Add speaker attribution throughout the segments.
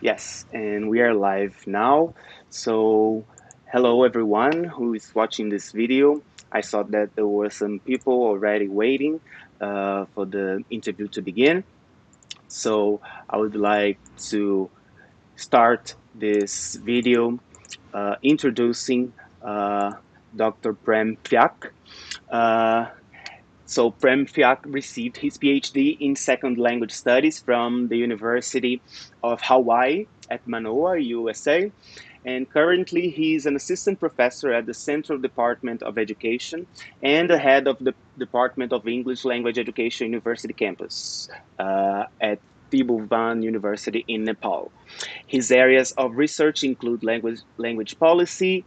Speaker 1: Yes, and we are live now. So, hello everyone who is watching this video. I saw that there were some people already waiting for the interview to begin. So, I would like to start this video introducing Dr. Prem Phyak. Uh, so Prem Phyak received his PhD in Second Language Studies from the University of Hawaii at Manoa, USA. And currently, he's an assistant professor at the Central Department of Education and the head of the Department of English Language Education University campus at Thibu University in Nepal. His areas of research include language policy,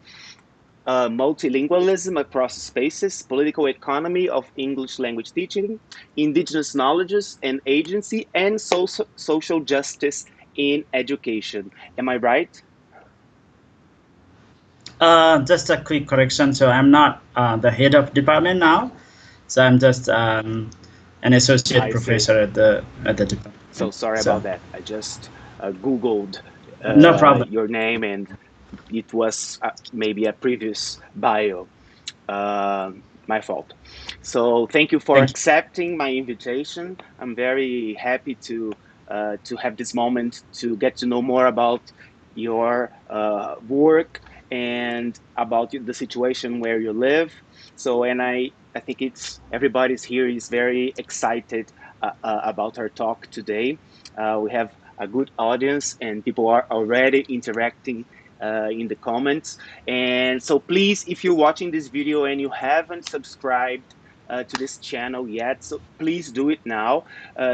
Speaker 1: multilingualism across spaces, political economy of English language teaching, indigenous knowledges and agency, and social justice in education. Am I right?
Speaker 2: Just a quick correction. So I'm not the head of department now. So I'm just an associate professor at the department.
Speaker 1: So sorry about that. I just Googled
Speaker 2: no problem.
Speaker 1: your name and it was maybe a previous bio. My fault. So thank you for accepting my invitation. I'm very happy to have this moment to get to know more about your work and about the situation where you live. So, and I think it's everybody's here is very excited about our talk today. We have a good audience and people are already interacting in the comments. And so please, if you're watching this video and you haven't subscribed to this channel yet, so please do it now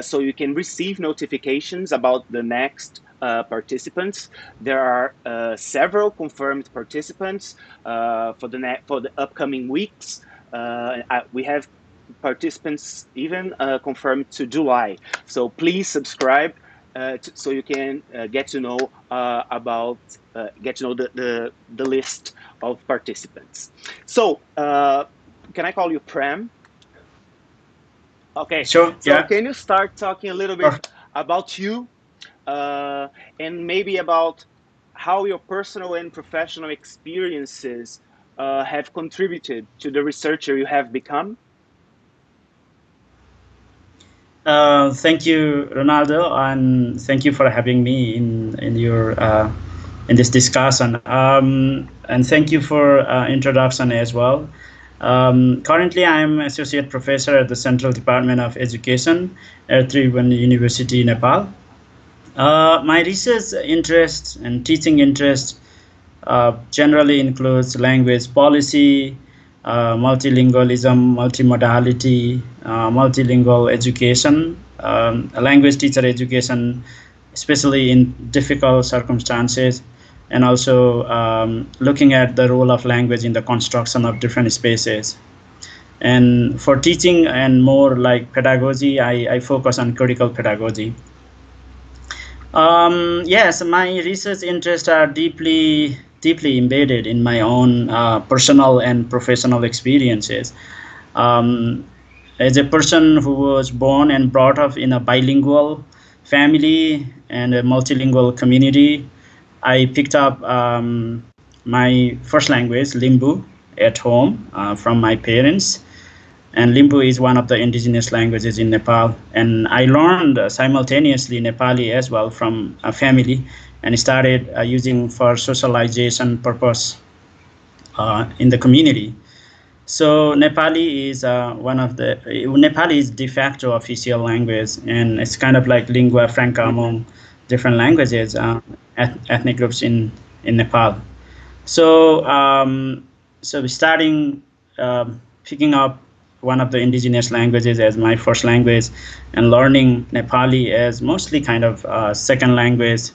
Speaker 1: so you can receive notifications about the next participants. There are several confirmed participants for the upcoming weeks. We have participants even confirmed to July. So please subscribe so you can get to know the list of participants. So can I call you Prem? Okay.
Speaker 2: Sure.
Speaker 1: So
Speaker 2: Yeah.
Speaker 1: can you start talking a little bit about you and maybe about how your personal and professional experiences have contributed to the researcher you have become?
Speaker 2: Thank you, Ronaldo, and thank you for having me in your in this discussion. And thank you for introduction as well. Currently, I am associate professor at the Central Department of Education at Tribhuvan University, Nepal. My research interest and teaching interest generally includes language policy, multilingualism, multimodality, multilingual education, language teacher education, especially in difficult circumstances, and also looking at the role of language in the construction of different spaces. And for teaching and more like pedagogy, I focus on critical pedagogy. Yes, my research interests are deeply embedded in my own personal and professional experiences. Um, as a person who was born and brought up in a bilingual family and a multilingual community, I picked up my first language, Limbu, at home from my parents. And Limbu is one of the indigenous languages in Nepal. And I learned simultaneously Nepali as well from a family and started using for socialization purpose in the community. So Nepali is Nepali is de facto official language, and it's kind of like lingua franca among different languages, ethnic groups in Nepal. So so starting picking up one of the indigenous languages as my first language and learning Nepali as mostly kind of second language,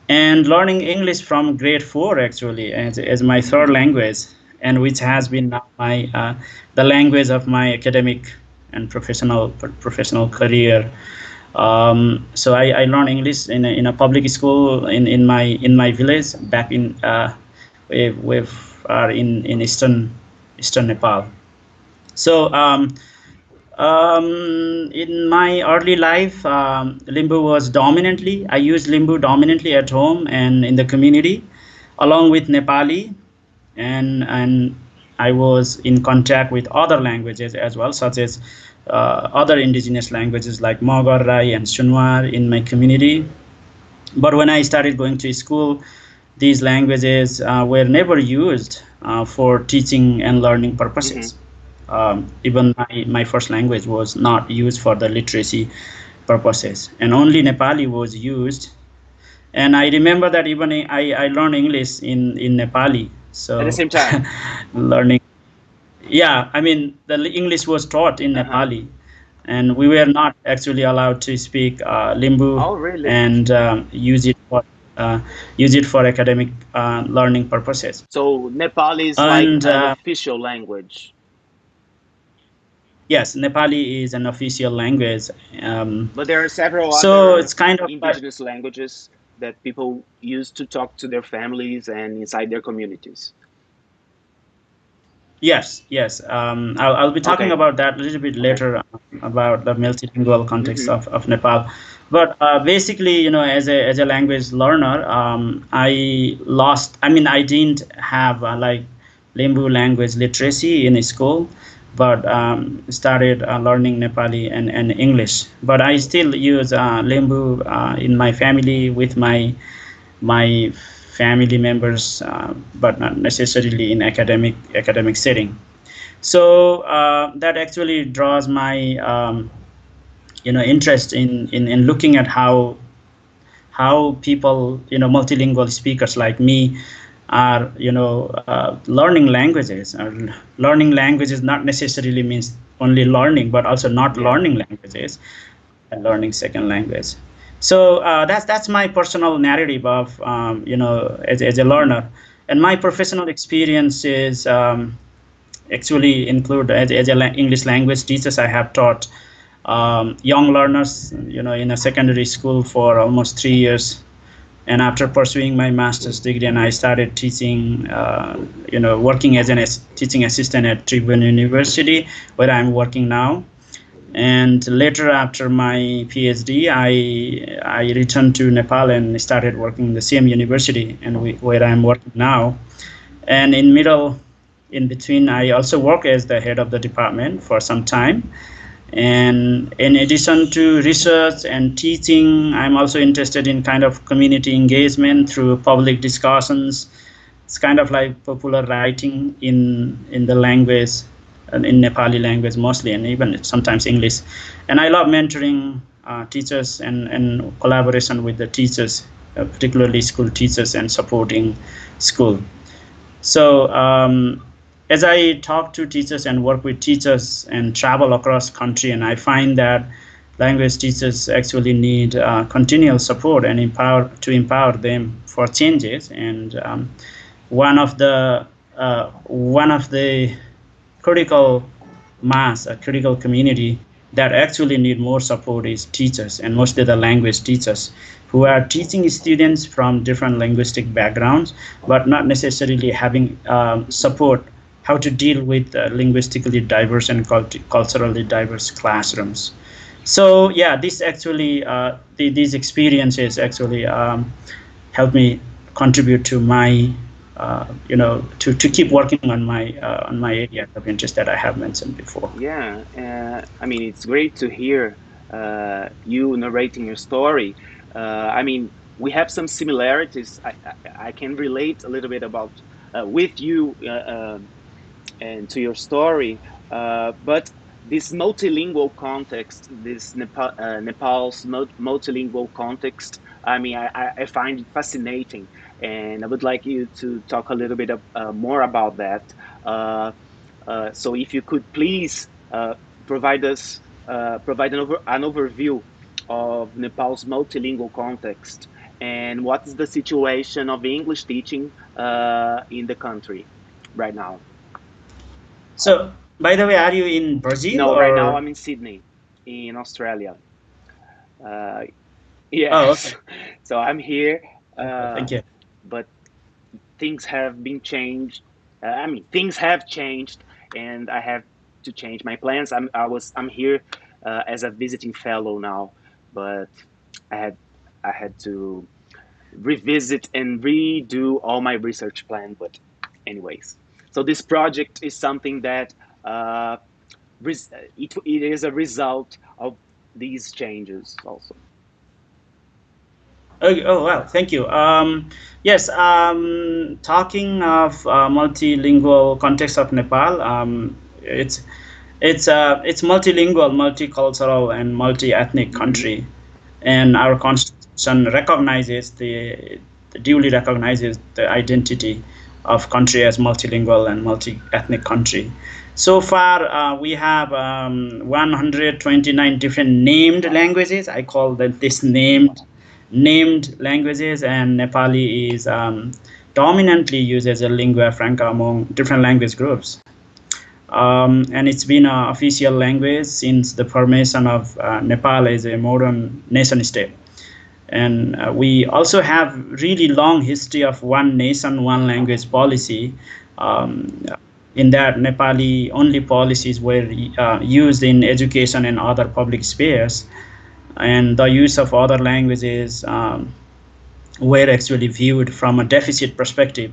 Speaker 2: and learning English from grade 4 actually as my third language, and which has been my the language of my academic and professional career. So I learned English in a public school in my village back in in eastern Nepal. So In my early life, Limbu was dominantly, I used Limbu dominantly at home and in the community, along with Nepali, and I was in contact with other languages as well, such as other indigenous languages like Mogar, Rai, and Sunwar in my community. But when I started going to school, these languages were never used for teaching and learning
Speaker 1: Hmm.
Speaker 2: purposes. Even my first language was not used for the literacy purposes, and only Nepali was used. And I remember that even I learned English in Nepali.
Speaker 1: At the
Speaker 2: So
Speaker 1: same time.
Speaker 2: learning, yeah, I mean the English was taught in
Speaker 1: Uh-huh.
Speaker 2: Nepali, and we were not actually allowed to speak Limbu
Speaker 1: Oh, really?
Speaker 2: and uh, use it for academic learning purposes.
Speaker 1: So Nepali is like
Speaker 2: And
Speaker 1: an official language.
Speaker 2: yes, Nepali is an official language. Um,
Speaker 1: But there are several
Speaker 2: so
Speaker 1: other
Speaker 2: it's kind of like,
Speaker 1: indigenous languages that people use to talk to their families and inside their communities.
Speaker 2: yes, yes. I'll be talking
Speaker 1: Okay.
Speaker 2: about that a little bit
Speaker 1: Okay.
Speaker 2: later, about the multilingual context
Speaker 1: Mm-hmm.
Speaker 2: of Nepal. But basically, as a language learner, I mean, I didn't have like Limbu language literacy in school, but started learning Nepali and English. But I still use Limbu in my family with my family members, but not necessarily in academic setting. So that actually draws my interest in looking at how people, multilingual speakers like me are, learning languages. Learning languages not necessarily means only learning, but also not
Speaker 1: Yeah.
Speaker 2: learning languages and learning second language. So that's my personal narrative of, as a learner, and my professional experience is actually include as English language teachers. I have taught young learners, in a secondary school for almost 3 years. And after pursuing my master's degree, and I started teaching, working as teaching assistant at Tribhuvan University, where I'm working now. And later, after my PhD, I returned to Nepal and started working in the same university, and where I'm working now. And in between, I also work as the head of the department for some time. And in addition to research and teaching, I'm also interested in kind of community engagement through public discussions. It's kind of like popular writing in the language, in Nepali language mostly, and even sometimes English. And I love mentoring teachers and collaboration with the teachers, particularly school teachers, and supporting school. So as I talk to teachers and work with teachers and travel across country, and I find that language teachers actually need continual support and empower them for changes. And one of the critical mass, a critical community that actually need more support is teachers, and mostly the language teachers who are teaching students from different linguistic backgrounds, but not necessarily having support how to deal with linguistically diverse and culturally diverse classrooms. So yeah, this actually these experiences actually help me contribute to my to keep working on my areas of interest that I have mentioned before.
Speaker 1: Yeah. I mean, it's great to hear you narrating your story. I mean, we have some similarities. I can relate a little bit about with you and to your story. But this multilingual context, this Nepal's multilingual context, I mean, I find it fascinating, and I would like you to talk a little bit more about that. Uh, so, if you could please provide us provide an overview of Nepal's multilingual context and what is the situation of English teaching in the country right now.
Speaker 2: So, by the way, are you in Brazil
Speaker 1: No, right now
Speaker 2: or?
Speaker 1: I'm in Sydney, in Australia. Uh,
Speaker 2: Oh,
Speaker 1: yes,
Speaker 2: okay.
Speaker 1: so I'm here,
Speaker 2: Okay,
Speaker 1: uh,
Speaker 2: thank you.
Speaker 1: but things have been changed. I mean, things have changed, and I have to change my plans. I'm here as a visiting fellow now, but I had I had to revisit and redo all my research plan. But anyways, so this project is something that uh, it is a result of these changes also.
Speaker 2: Oh, wow, thank you. Yes, talking of multilingual context of Nepal, it's multilingual, multicultural, and multi-ethnic
Speaker 1: Mm-hmm.
Speaker 2: country, and our constitution duly recognizes the identity of country as multilingual and multi-ethnic country. So far, we have 129 different named languages. I call them this named languages, and Nepali is dominantly used as a lingua franca among different language groups. And it's been an official language since the formation of Nepal as a modern nation state. And we also have really long history of one nation, one language policy. Um, in that, Nepali only policies were used in education and other public spheres, and the use of other languages were actually viewed from a deficit perspective,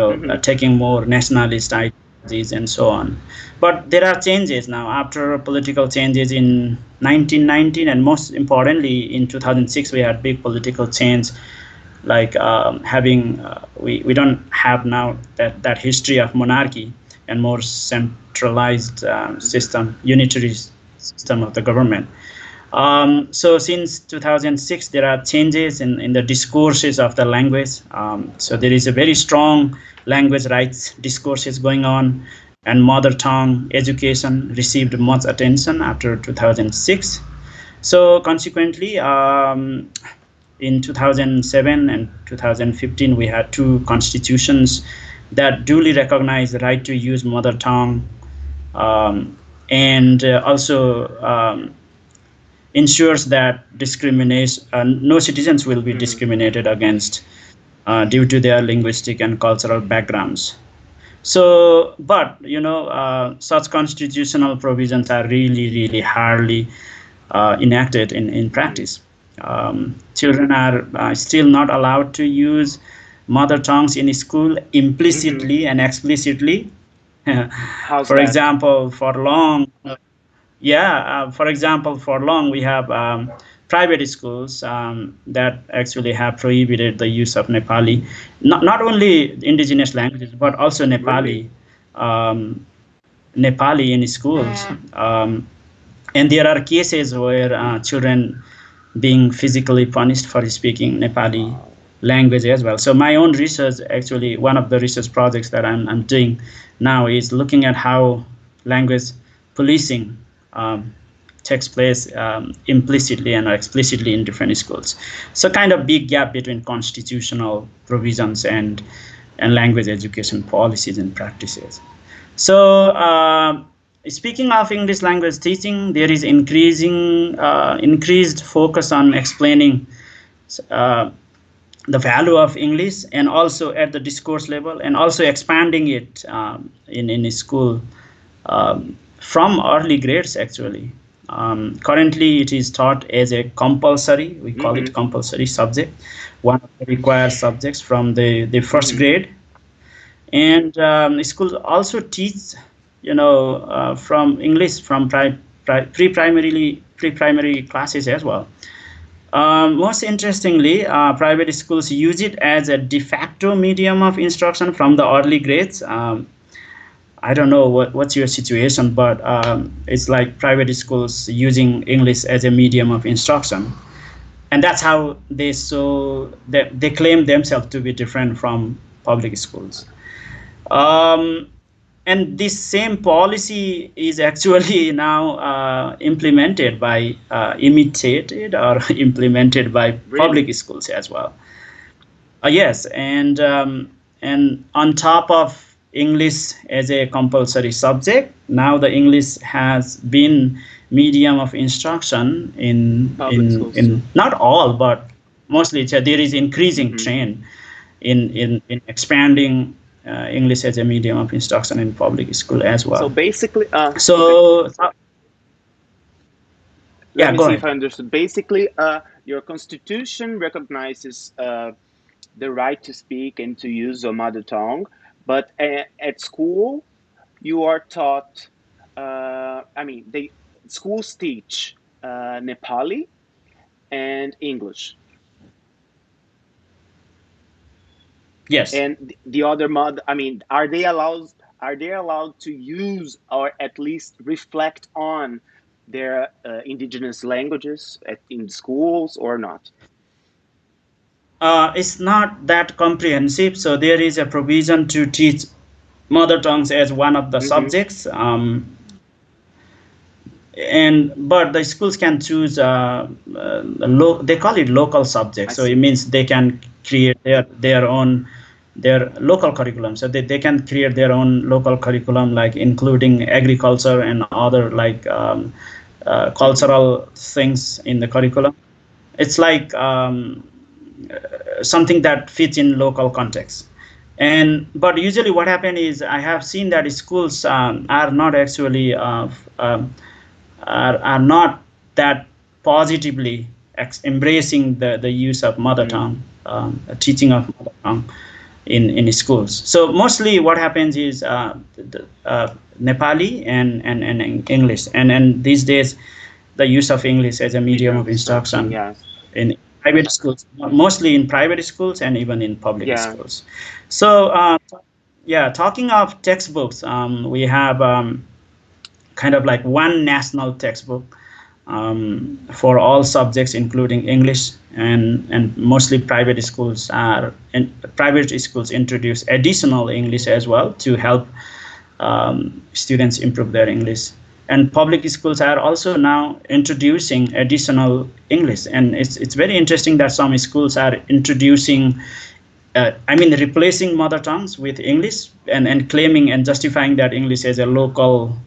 Speaker 1: Mm-hmm.
Speaker 2: taking more nationalist ideologies and so on. But there are changes now after political changes in 1919, and most importantly in 2006 we had big political change, like having we don't have now that history of monarchy and more centralized
Speaker 1: Mm-hmm.
Speaker 2: system, unitary system of the government. So since 2006, there are changes in the discourses of the language. So there is a very strong language rights discourses going on, and mother tongue education received much attention after 2006. So consequently, in 2007 and 2015, we had two constitutions that duly recognize the right to use mother tongue, and also ensures that discrimination, no citizens will be
Speaker 1: Mm-hmm.
Speaker 2: discriminated against due to their linguistic and cultural backgrounds. So, but such constitutional provisions are really hardly enacted in
Speaker 1: Mm-hmm.
Speaker 2: practice. Children are still not allowed to use mother tongues in school
Speaker 1: Mm-hmm.
Speaker 2: implicitly and explicitly.
Speaker 1: How's
Speaker 2: For
Speaker 1: that?
Speaker 2: example, for long, yeah, for example, for long we have private schools that actually have prohibited the use of Nepali, not only indigenous languages but also
Speaker 1: Really?
Speaker 2: um, Nepali in schools. And there are cases where children being physically punished for speaking Nepali
Speaker 1: Wow.
Speaker 2: language as well. So my own research, actually, one of the research projects that I'm doing now is looking at how language policing um, takes place implicitly and explicitly in different schools. So kind of big gap between constitutional provisions and language education policies and practices. So, speaking of English language teaching, there is increased focus on explaining uh, the value of English, and also at the discourse level, and also expanding it in school from early grades actually. Currently, it is taught as a compulsory. We call
Speaker 1: Mm-hmm.
Speaker 2: it compulsory subject, one of the required subjects from the first
Speaker 1: Mm-hmm.
Speaker 2: grade. And schools also teach from English from pre-primary classes as well. Most interestingly, private schools use it as a de facto medium of instruction from the early grades. I don't know what's your situation, but it's like private schools using English as a medium of instruction, and that's how they claim themselves to be different from public schools. Um, and this same policy is actually now imitated or implemented by
Speaker 1: Really?
Speaker 2: public schools as well. Yes, and on top of English as a compulsory subject, now the English has been medium of instruction in
Speaker 1: Public
Speaker 2: in
Speaker 1: schools
Speaker 2: in
Speaker 1: too.
Speaker 2: not all, but mostly. So there is increasing
Speaker 1: Mm-hmm.
Speaker 2: trend in expanding English as a medium of instruction in public school as
Speaker 1: So
Speaker 2: well.
Speaker 1: basically, okay.
Speaker 2: So
Speaker 1: Let
Speaker 2: yeah,
Speaker 1: me
Speaker 2: go
Speaker 1: see if
Speaker 2: ahead.
Speaker 1: I understood. Basically, your constitution recognizes the right to speak and to use your mother tongue, but at school you are taught. I mean, they schools teach Nepali and English,
Speaker 2: Yes.
Speaker 1: and the other mother. I mean, are they allowed? Are they allowed to use or at least reflect on their indigenous languages in schools or not?
Speaker 2: It's not that comprehensive, so there is a provision to teach mother tongues as one of the
Speaker 1: Mm-hmm.
Speaker 2: subjects. And but the schools can choose they call it local
Speaker 1: I
Speaker 2: subjects, so it
Speaker 1: see.
Speaker 2: means they can create their own their local curriculum, so they can create their own local curriculum, like including agriculture and other like
Speaker 1: Mm-hmm.
Speaker 2: cultural things in the curriculum. It's like something that fits in local context. And but usually what happens is I have seen that schools are not actually are not that positively embracing the use of mother
Speaker 1: Mm-hmm.
Speaker 2: tongue, teaching of mother tongue in schools. So mostly what happens is Nepali and English, and these days the use of English as a medium
Speaker 1: Medium
Speaker 2: of
Speaker 1: of instruction,
Speaker 2: instruction
Speaker 1: yes.
Speaker 2: in private schools, mostly in private schools and even in public
Speaker 1: Yeah.
Speaker 2: schools. So yeah, talking of textbooks, we have kind of like one national textbook for all subjects, including English, and mostly private schools introduce additional English as well to help students improve their English. And public schools are also now introducing additional English, and it's very interesting that some schools are introducing I mean, replacing mother tongues with English, and claiming and justifying that English is a local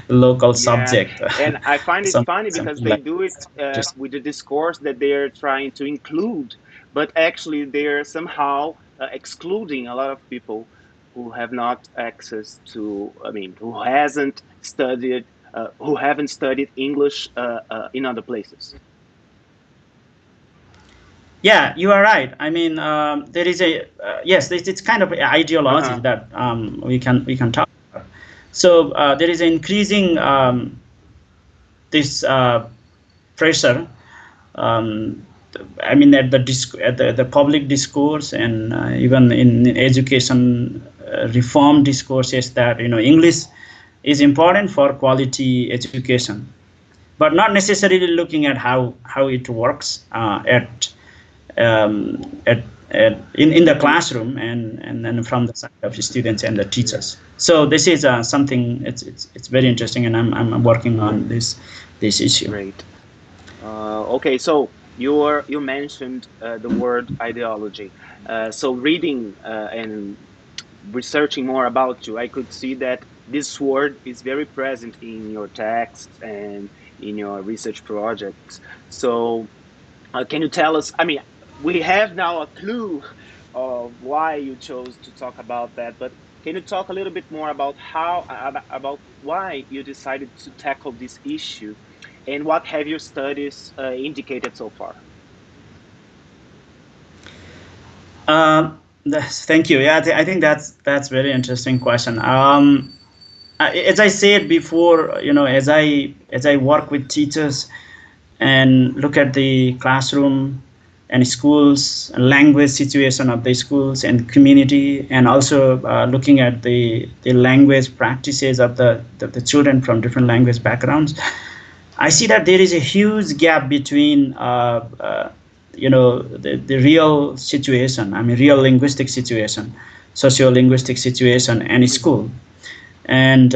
Speaker 2: local
Speaker 1: Yeah,
Speaker 2: subject.
Speaker 1: and I find it funny because
Speaker 2: Something
Speaker 1: they
Speaker 2: like
Speaker 1: do it
Speaker 2: just
Speaker 1: with the discourse that they're trying to include, but actually they're somehow excluding a lot of people who have not access to, I mean, who haven't studied English in other places.
Speaker 2: yeah, you are right. I mean, there is a yes, it's kind of ideology
Speaker 1: Uh-huh.
Speaker 2: that we can talk about. So there is increasing this pressure. Um, I mean, at the public discourse, and even in education reform discourses, that English is important for quality education, but not necessarily looking at how it works at in the
Speaker 1: Mm-hmm.
Speaker 2: classroom, and then from the side of the students and the
Speaker 1: Yeah.
Speaker 2: teachers. So this is something, it's very interesting, and I'm working on this issue.
Speaker 1: Great. Okay, so you mentioned the word ideology. So reading and researching more about you, I could see that this word is very present in your texts and in your research projects. So can you tell us? I mean, we have now a clue of why you chose to talk about that, but can you talk a little bit more about about why you decided to tackle this issue, and what have your studies indicated so far?
Speaker 2: Thank you. Yeah, I think that's very interesting question. As I said before, as I work with teachers and look at the classroom and schools, language situation of the schools and community, and also looking at the language practices of the children from different language backgrounds, I see that there is a huge gap between the real situation, I mean real linguistic situation, socio-linguistic situation, and
Speaker 1: Mm-hmm.
Speaker 2: school. And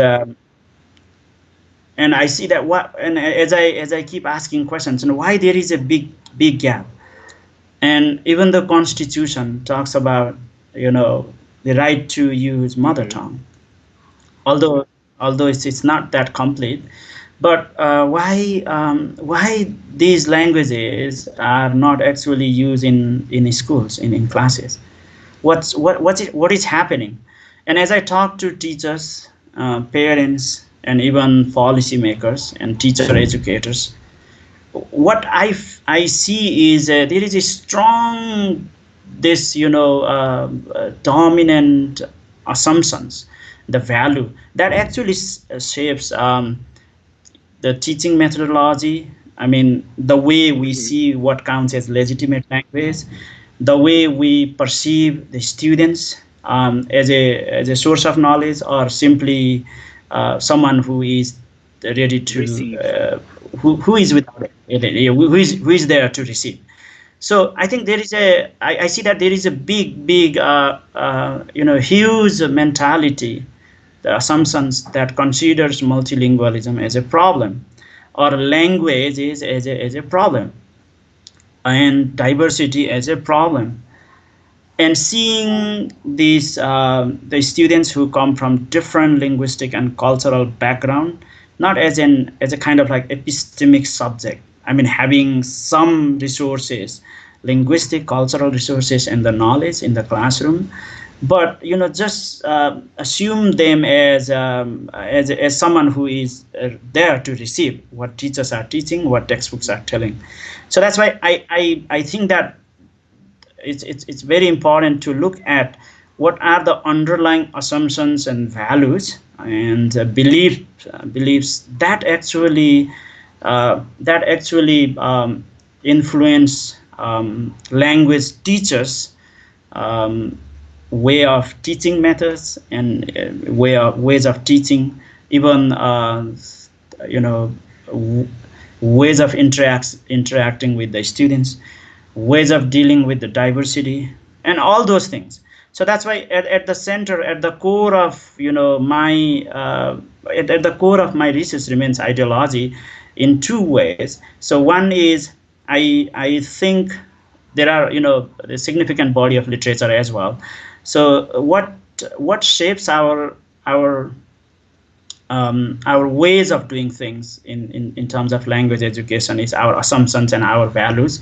Speaker 2: I see that what and as I keep asking questions, why there is a big gap. And even the constitution talks about the right to use mother
Speaker 1: Mm-hmm.
Speaker 2: tongue, although it's not that complete. But why these languages are not actually used in schools, in classes? What is happening? And as I talk to teachers, parents, and even policymakers and teacher educators, what I see is there is a strong this dominant assumptions, the value that actually shapes the teaching methodology. I mean, the way we
Speaker 1: Hmm.
Speaker 2: see what counts as legitimate language, the way we perceive the students as a source of knowledge, or simply someone who is ready to
Speaker 1: Receive.
Speaker 2: who is without it, who is there to receive. So I think there is I see that there is a big huge mentality, the assumptions that considers multilingualism as a problem, or language is as a problem, and diversity as a problem. And seeing these the students who come from different linguistic and cultural background, not as a kind of like epistemic subject. I mean, having some resources, linguistic, cultural resources, and the knowledge in the classroom, but just assume them as someone who is there to receive what teachers are teaching, what textbooks are telling. So that's why I think that it's very important to look at what are the underlying assumptions and values and beliefs that actually influence language teachers um, way of teaching methods, and ways of teaching, even you know w- ways of interacting with the students, ways of dealing with the diversity, and all those things. So that's why at the center, at the core of my at the core of my research remains ideology in two ways. So one is, I think there are a significant body of literature as well. So what shapes our ways of doing things in terms of language education is our assumptions and our values,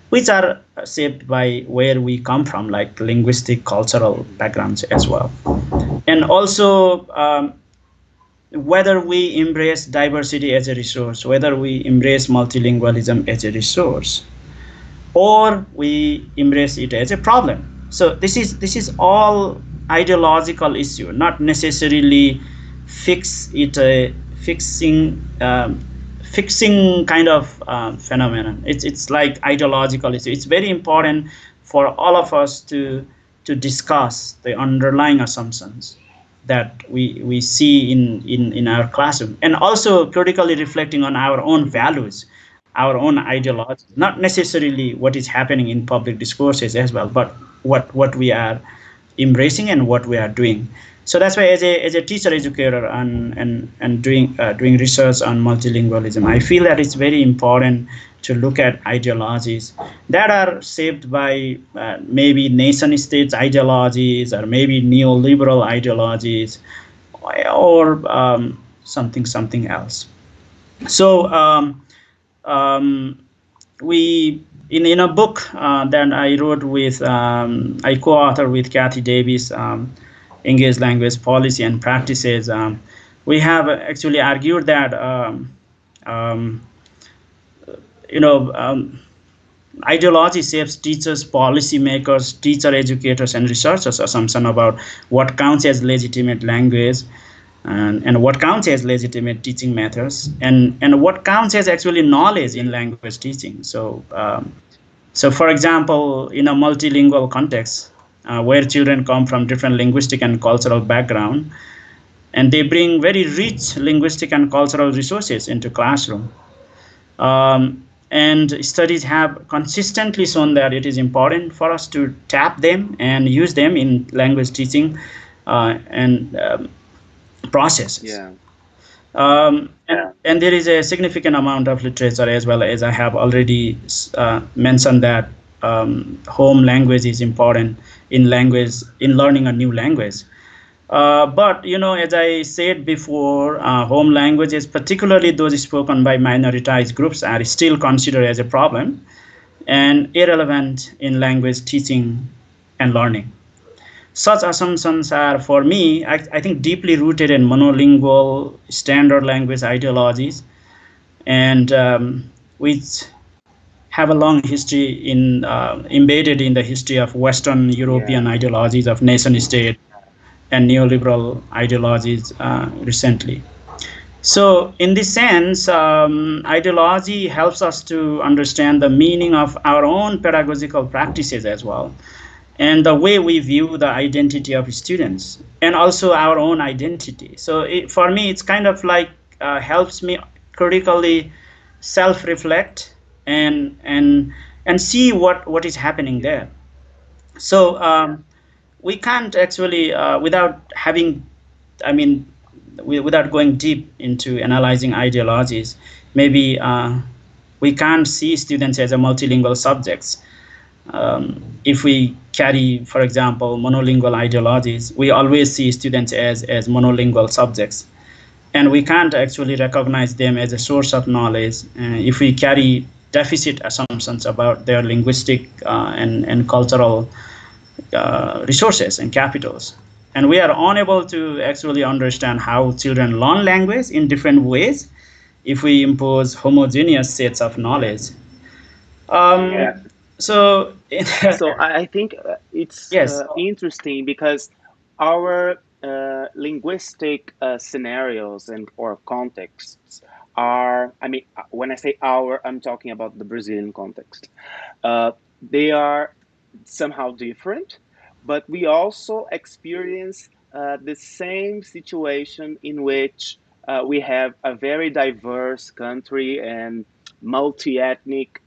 Speaker 2: which are shaped by where we come from, like linguistic, cultural backgrounds as well. And also, whether we embrace diversity as a resource, whether we embrace multilingualism as a resource, or we embrace it as a problem. So this is all ideological issue, not necessarily fix it fixing fixing kind of phenomenon. It's like ideological issue. It's very important for all of us to discuss the underlying assumptions that we see in our classroom, and also critically reflecting on our own values, our own ideologies, not necessarily what is happening in public discourses as well, but what we are embracing and what we are doing. So that's why, as a teacher educator, and doing research on multilingualism, I feel that it's very important to look at ideologies that are shaped by maybe nation states ideologies, or maybe neoliberal ideologies, or something else. So we in a book that I wrote with I co-author with Kathy Davis, Engaged Language Policy and Practices. We have actually argued that um, you know um, ideology shapes teachers, policymakers, teacher educators, and researchers' assumption about what counts as legitimate language, and what counts as legitimate teaching methods, and what counts as actually knowledge in language teaching. So for example, in a multilingual context, where children come from different linguistic and cultural background, and they bring very rich linguistic and cultural resources into classroom. And studies have consistently shown that it is important for us to tap them and use them in language teaching and processes.
Speaker 1: Yeah.
Speaker 2: And there is a significant amount of literature as well, as I have already mentioned, that home language is important in learning a new language. But as I said before, home languages, particularly those spoken by minoritized groups, are still considered as a problem and irrelevant in language teaching and learning. Such assumptions are, for me, I think, deeply rooted in monolingual standard language ideologies, and which have a long history in embedded in the history of Western European
Speaker 1: Yeah.
Speaker 2: ideologies of nation state and neoliberal ideologies recently. So, in this sense, ideology helps us to understand the meaning of our own pedagogical practices as well, and the way we view the identity of students, and also our own identity. So, for me, it's kind of like helps me critically self-reflect and see what is happening there. So we can't actually without having, I mean, without going deep into analyzing ideologies, maybe we can't see students as a multilingual subjects. If we carry, for example, monolingual ideologies, we always see students as monolingual subjects, and we can't actually recognize them as a source of knowledge if we carry deficit assumptions about their linguistic and cultural resources and capitals. And we are unable to actually understand how children learn language in different ways if we impose homogeneous sets of knowledge.
Speaker 1: Yeah.
Speaker 2: Um, so,
Speaker 1: So I think it's
Speaker 2: yes,
Speaker 1: interesting because our linguistic scenarios and or contexts are, I mean, when I say our, I'm talking about the Brazilian context. They are somehow different, but we also experience the same situation in which we have a very diverse country and multi-ethnic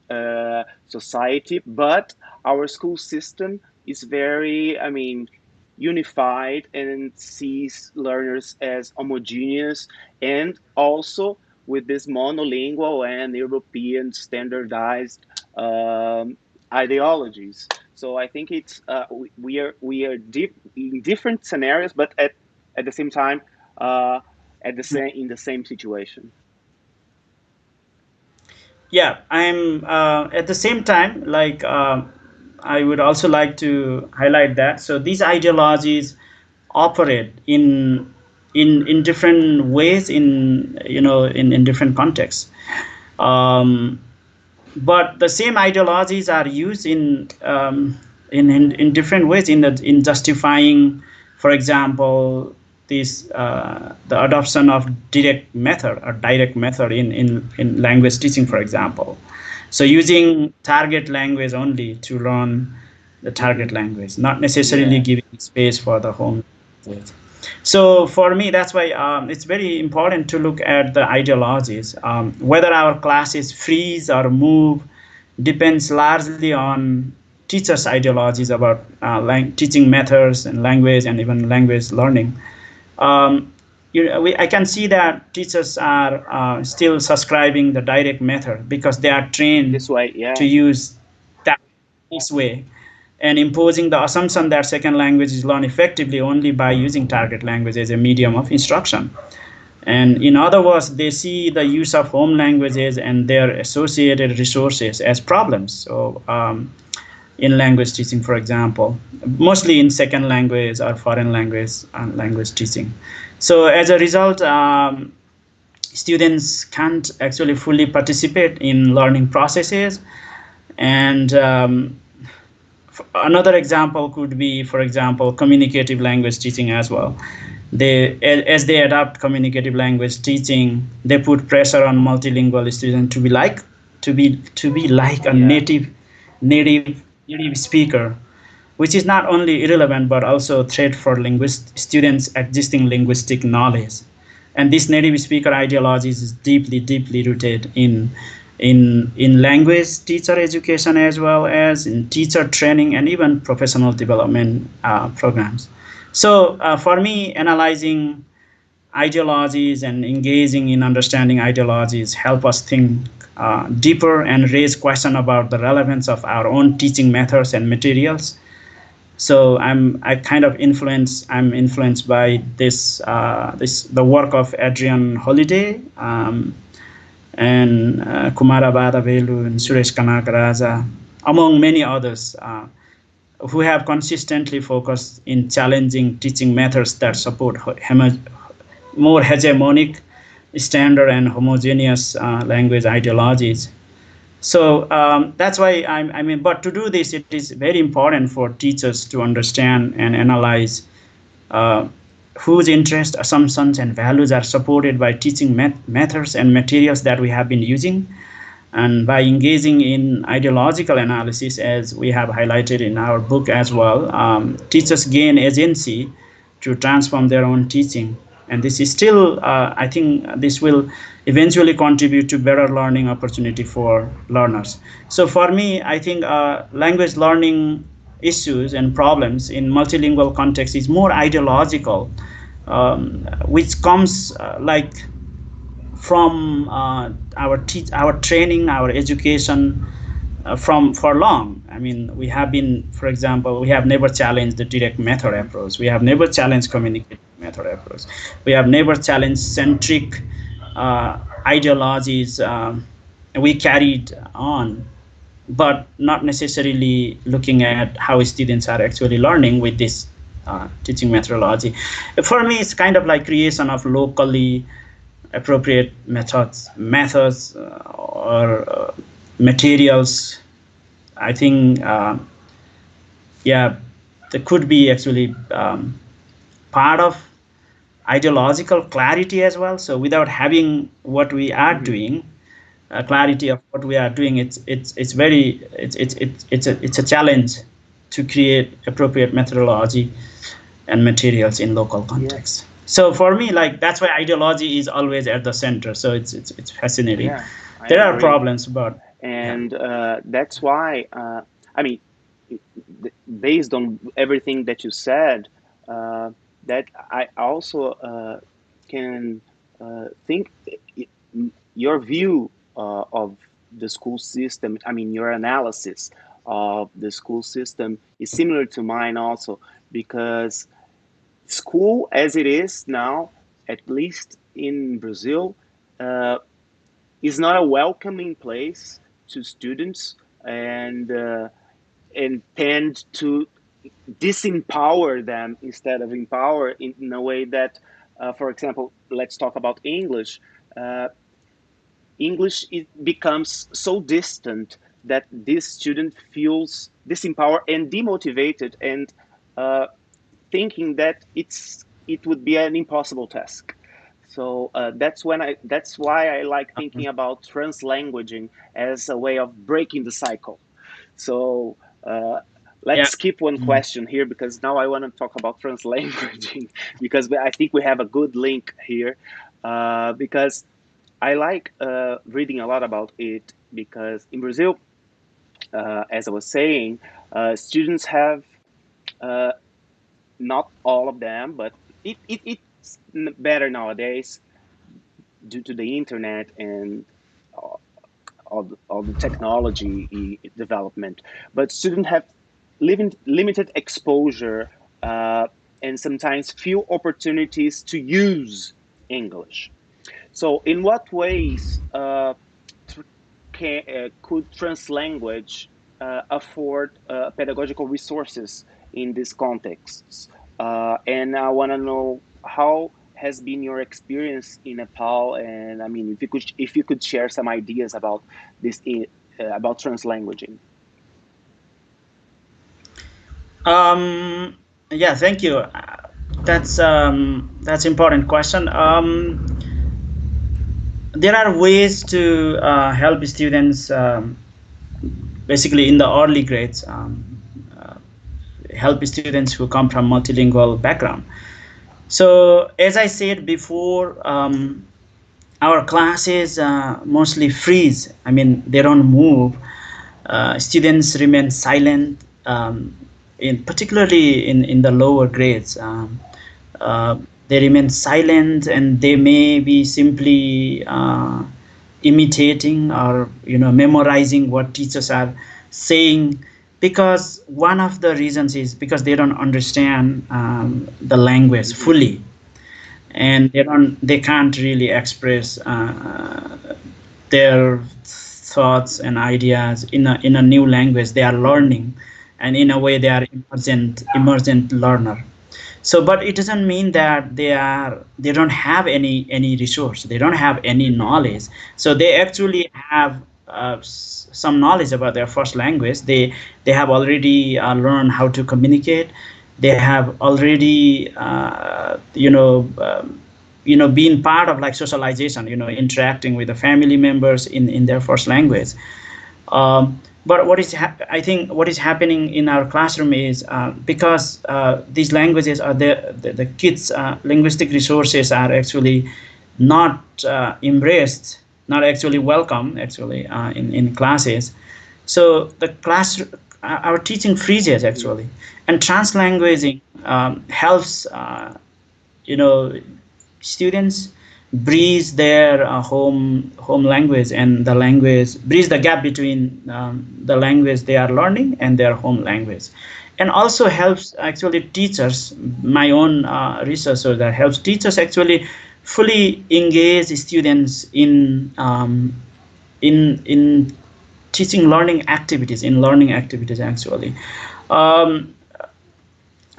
Speaker 1: society, but our school system is very, I mean, unified and sees learners as homogeneous, and also with this monolingual and European standardized um, ideologies. So I think it's we are in different scenarios, but at the same time, uh, at the same in the same situation.
Speaker 2: yeah, I'm at the same time, like, I would also like to highlight that. So these ideologies operate in different ways, in, in different contexts. Um, but the same ideologies are used in different ways in justifying, for example, this the adoption of direct method in language teaching, for example. So using target language only to learn the target
Speaker 1: Hmm.
Speaker 2: language, not necessarily
Speaker 1: Yeah.
Speaker 2: giving space for the home language. So for me, that's why it's very important to look at the ideologies. Whether our classes freeze or move depends largely on teachers' ideologies about teaching methods and language and even language learning. Um, I can see that teachers are still subscribing the direct method because they are trained
Speaker 1: This way,
Speaker 2: to
Speaker 1: yeah.
Speaker 2: use that this way, and imposing the assumption that second language is learned effectively only by using target language as a medium of instruction. And in other words, they see the use of home languages and their associated resources as problems. So, in language teaching, for example, mostly in second language or foreign language language teaching. So, as a result, students can't actually fully participate in learning processes. And another example could be, for example, communicative language teaching as well. As they adopt communicative language teaching, they put pressure on multilingual students to be like a
Speaker 1: Yeah.
Speaker 2: native speaker, which is not only irrelevant but also a threat for students' existing linguistic knowledge. And this native speaker ideology is deeply rooted in language teacher education, as well as in teacher training and even professional development programs. So for me, analyzing ideologies and engaging in understanding ideologies help us think deeper and raise question about the relevance of our own teaching methods and materials. So I'm influenced by this the work of Adrian Holiday, and Kumara Badavelu and Suresh Kanakaraja, among many others. who have consistently focused in challenging teaching methods that support more hegemonic, standard, and homogeneous language ideologies. So that's why I mean, but to do this, it is very important for teachers to understand and analyze uh, whose interests, assumptions, and values are supported by teaching methods and materials that we have been using. And by engaging in ideological analysis, as we have highlighted in our book as well, teachers gain agency to transform their own teaching. And this is still, I think, this will eventually contribute to better learning opportunity for learners. So for me, I think language learning issues and problems in multilingual context is more ideological, which comes from our training, our education from for long. I mean, we have been, for example, we have never challenged the direct method approach. We have never challenged communicative method approach. We have never challenged centric ideologies. We carried on, but not necessarily looking at how students are actually learning with this teaching methodology. For me, it's kind of like creation of locally appropriate methods or materials. I think, yeah, there could be actually part of ideological clarity as well. So without having what we are doing, clarity of what we are doing, it's a challenge to create appropriate methodology and materials in local context.
Speaker 1: Yes.
Speaker 2: So for me, like, that's why ideology is always at the center. So it's fascinating.
Speaker 1: Yeah, I
Speaker 2: There are
Speaker 1: agree.
Speaker 2: problems, but yeah.
Speaker 1: And that's why, I mean, based on everything that you said, uh, that I also can think your view of the school system, I mean, your analysis of the school system is similar to mine also, because school as it is now, at least in Brazil, uh, is not a welcoming place to students, and tend to disempower them instead of empower in a way that, for example, let's talk about English. Uh, English, it becomes so distant that this student feels disempowered and demotivated, and uh, thinking that it would be an impossible task. So that's why I like thinking about translanguaging as a way of breaking the cycle. So uh, let's
Speaker 2: Yeah.
Speaker 1: skip one
Speaker 2: Mm.
Speaker 1: question here, because now I want to talk about translanguaging because I think we have a good link here, because I like reading a lot about it, because in Brazil, as I was saying, students have, uh, not all of them, but it's better nowadays due to the internet and all the technology development. But students have limited exposure, and sometimes few opportunities to use English. So, in what ways could translanguage afford pedagogical resources in these contexts? And I want to know how has been your experience in Nepal, and I mean, if you could share some ideas about this about translanguaging.
Speaker 2: Um, yeah, thank you. That's important question. There are ways to help students, basically in the early grades, uh, help students who come from multilingual background. So as I said before, our classes mostly freeze. I mean, they don't move. Students remain silent, particularly in the lower grades. They remain silent, and they may be simply imitating or memorizing what teachers are saying, because one of the reasons is because they don't understand the language
Speaker 1: Mm-hmm.
Speaker 2: fully, and they can't really express their thoughts and ideas in a new language they are learning. and in a way they are emergent learner. So but it doesn't mean that they don't have any resource, they don't have any knowledge. So they actually have some knowledge about their first language. They have already learned how to communicate. They have already been part of like socialization, interacting with the family members in their first language. But I think what is happening in our classroom is because these languages are the kids' linguistic resources are actually not embraced, not actually welcome actually in classes. So the class, our teaching freezes actually, and translanguaging helps you know students bridge their home language and the language, bridge the gap between the language they are learning and their home language, and also helps actually teachers. My own research so that helps teachers actually fully engage students in teaching learning activities actually. um,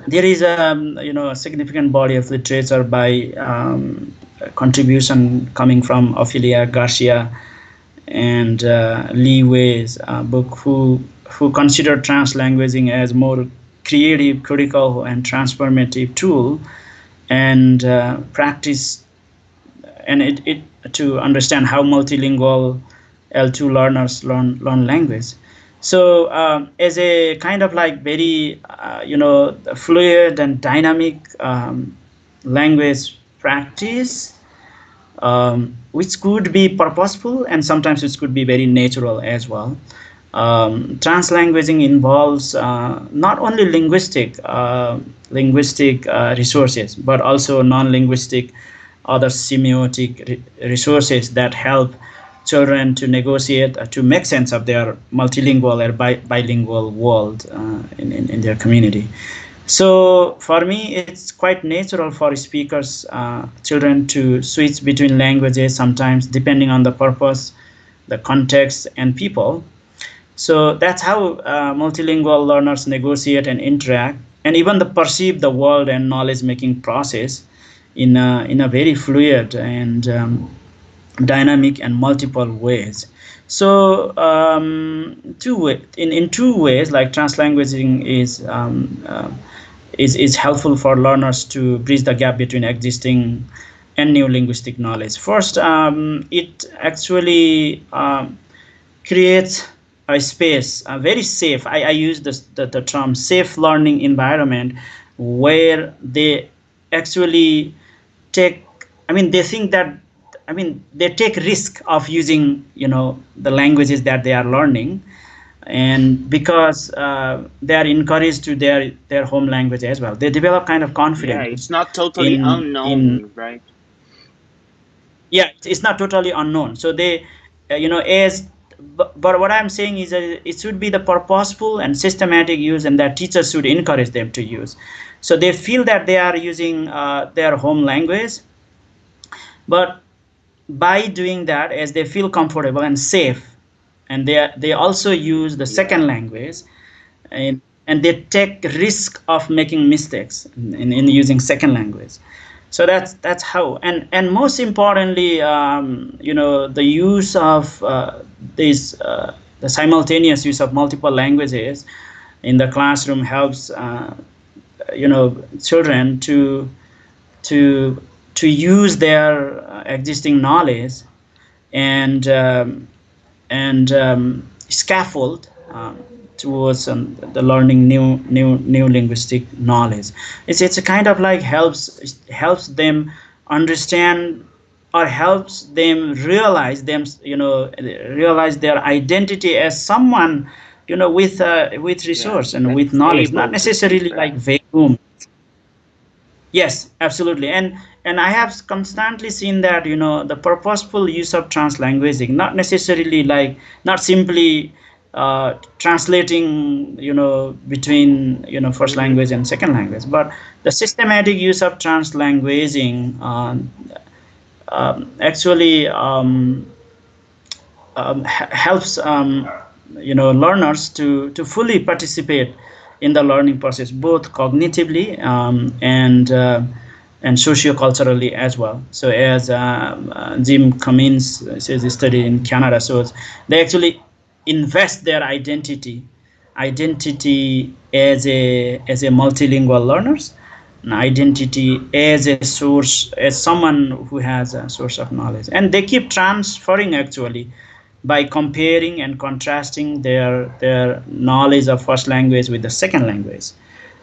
Speaker 2: there is a significant body of literature by contribution coming from Ophelia Garcia and Lee Wei's book, who consider translanguaging as more creative, critical, and transformative tool and practice, and it to understand how multilingual L2 learners learn language. So as a kind of like very fluid and dynamic language practice, which could be purposeful and sometimes it could be very natural as well. Translanguaging involves not only linguistic resources, but also non-linguistic other semiotic resources that help children to negotiate, to make sense of their multilingual or bilingual world in their community. So for me, it's quite natural for speakers, children to switch between languages sometimes, depending on the purpose, the context, and people. So that's how multilingual learners negotiate and interact, and even the perceive the world and knowledge making process in a very fluid and dynamic and multiple ways. So in two ways, like translanguaging is helpful for learners to bridge the gap between existing and new linguistic knowledge. First, it actually creates a space, a very safe. I use the term safe learning environment, where they actually take. I mean, they think that. I mean, they take risk of using the languages that they are learning, and because they are encouraged to their home language as well, they develop kind of
Speaker 1: Yeah,
Speaker 2: confidence
Speaker 1: it's not totally
Speaker 2: in
Speaker 1: unknown, right?
Speaker 2: yeah, it's not totally unknown. So they as but what I'm saying is that it should be the purposeful and systematic use, and that teachers should encourage them to use, so they feel that they are using their home language. But by doing that, as they feel comfortable and safe, and they also use the
Speaker 1: Yeah.
Speaker 2: second language, and they take risk of making mistakes in using second language. So that's how. And most importantly, the use of this the simultaneous use of multiple languages in the classroom helps children to to use their existing knowledge and scaffold towards the learning new linguistic knowledge. It's a kind of like helps them understand, or helps them realize their identity as someone with
Speaker 1: Yeah,
Speaker 2: resource and with
Speaker 1: that's
Speaker 2: knowledge, not
Speaker 1: able to speak,
Speaker 2: necessarily
Speaker 1: right?
Speaker 2: like vacuum. Yes, absolutely. And I have constantly seen that the purposeful use of translanguaging, not necessarily like, not simply translating between first
Speaker 1: Mm-hmm.
Speaker 2: language and second language, but the systematic use of translanguaging actually helps learners to fully participate in the learning process, both cognitively and socioculturally as well. So as Jim Cummins says, he studied in Canada, so they actually invest their identity as a multilingual learners, an identity as a source, as someone who has a source of knowledge, and they keep transferring actually by comparing and contrasting their knowledge of first language with the second language,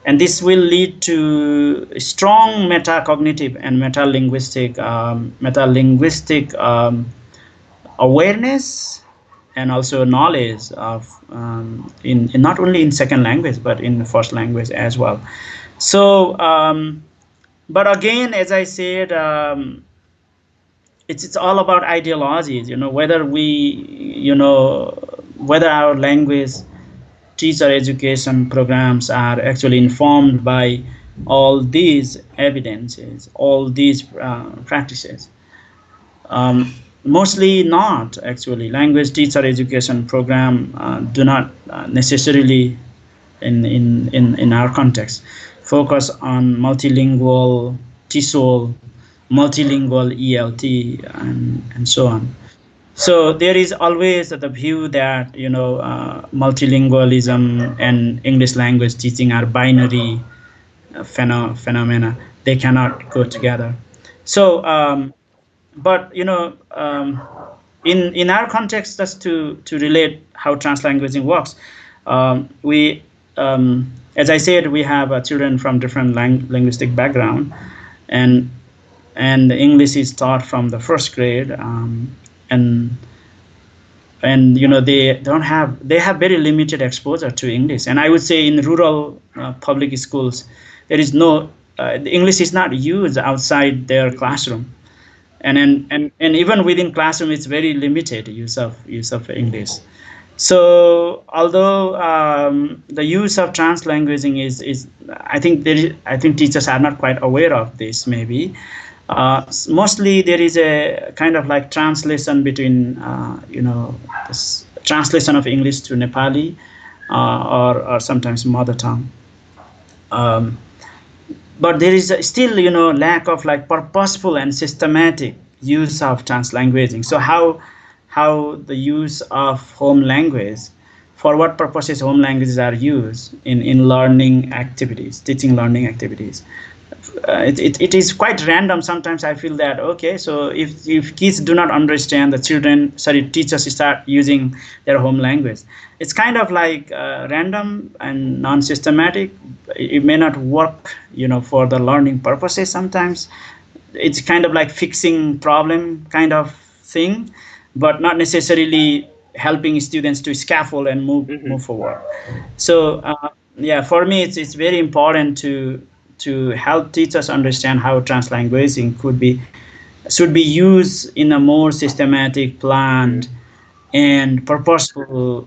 Speaker 2: and this will lead to strong metacognitive and metalinguistic awareness, and also knowledge of in not only in second language but in first language as well. So but again, as I said, it's all about ideologies, whether whether our language teacher education programs are actually informed by all these evidences, all these practices. Mostly not actually. Language teacher education program do not necessarily, in our context, focus on multilingual TESOL, multilingual ELT, and so on. So there is always the view that multilingualism and English language teaching are binary phenomena. They cannot go together. So, but in our context, just to relate how translanguaging works, we as I said, we have children from different linguistic background, and English is taught from the first grade, and they have very limited exposure to English. And I would say in rural public schools, there is no the English is not used outside their classroom, and even within classroom, it's very limited use of English. So although the use of translanguaging is I think teachers are not quite aware of this, maybe. Mostly there is a kind of like translation between this translation of English to Nepali, or sometimes mother tongue. But there is still lack of like purposeful and systematic use of translanguaging. So how the use of home language, for what purposes home languages are used in learning activities, teaching learning activities. It is quite random. Sometimes I feel that, okay, so if kids do not understand, teachers start using their home language. It's kind of like random and non-systematic. It may not work, for the learning purposes. Sometimes it's kind of like fixing problem kind of thing, but not necessarily helping students to scaffold and move forward. So for me, it's very important to help teachers understand how translanguaging should be used in a more systematic, planned, and purposeful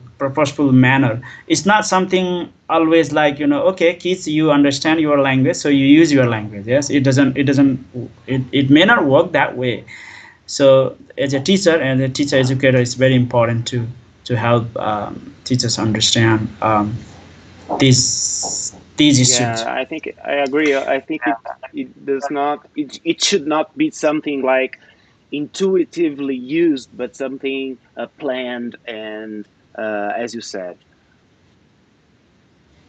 Speaker 2: manner. It's not something always like, okay, kids, you understand your language, so you use your language. Yes, it may not work that way. So as a teacher and a teacher educator, it's very important to help teachers understand these issues.
Speaker 1: Yeah, I think I agree. I think it does not. It should not be something like intuitively used, but something planned and, as you said.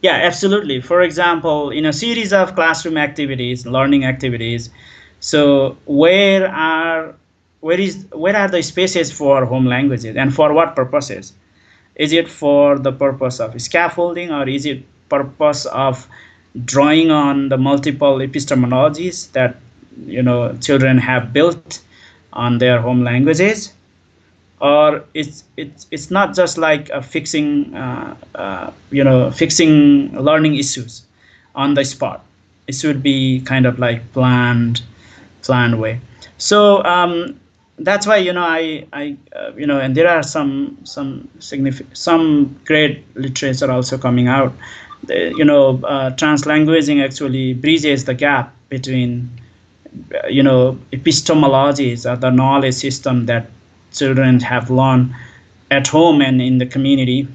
Speaker 2: Yeah, absolutely. For example, in a series of classroom activities, learning activities, so where are the spaces for home languages, and for what purposes? Is it for the purpose of scaffolding, or is it purpose of drawing on the multiple epistemologies that children have built on their home languages? Or it's not just like fixing learning issues on the spot. It should be kind of like planned way. So that's why and there are some great literature also coming out. Translanguaging actually bridges the gap between epistemologies, or the knowledge system that children have learned at home and in the community,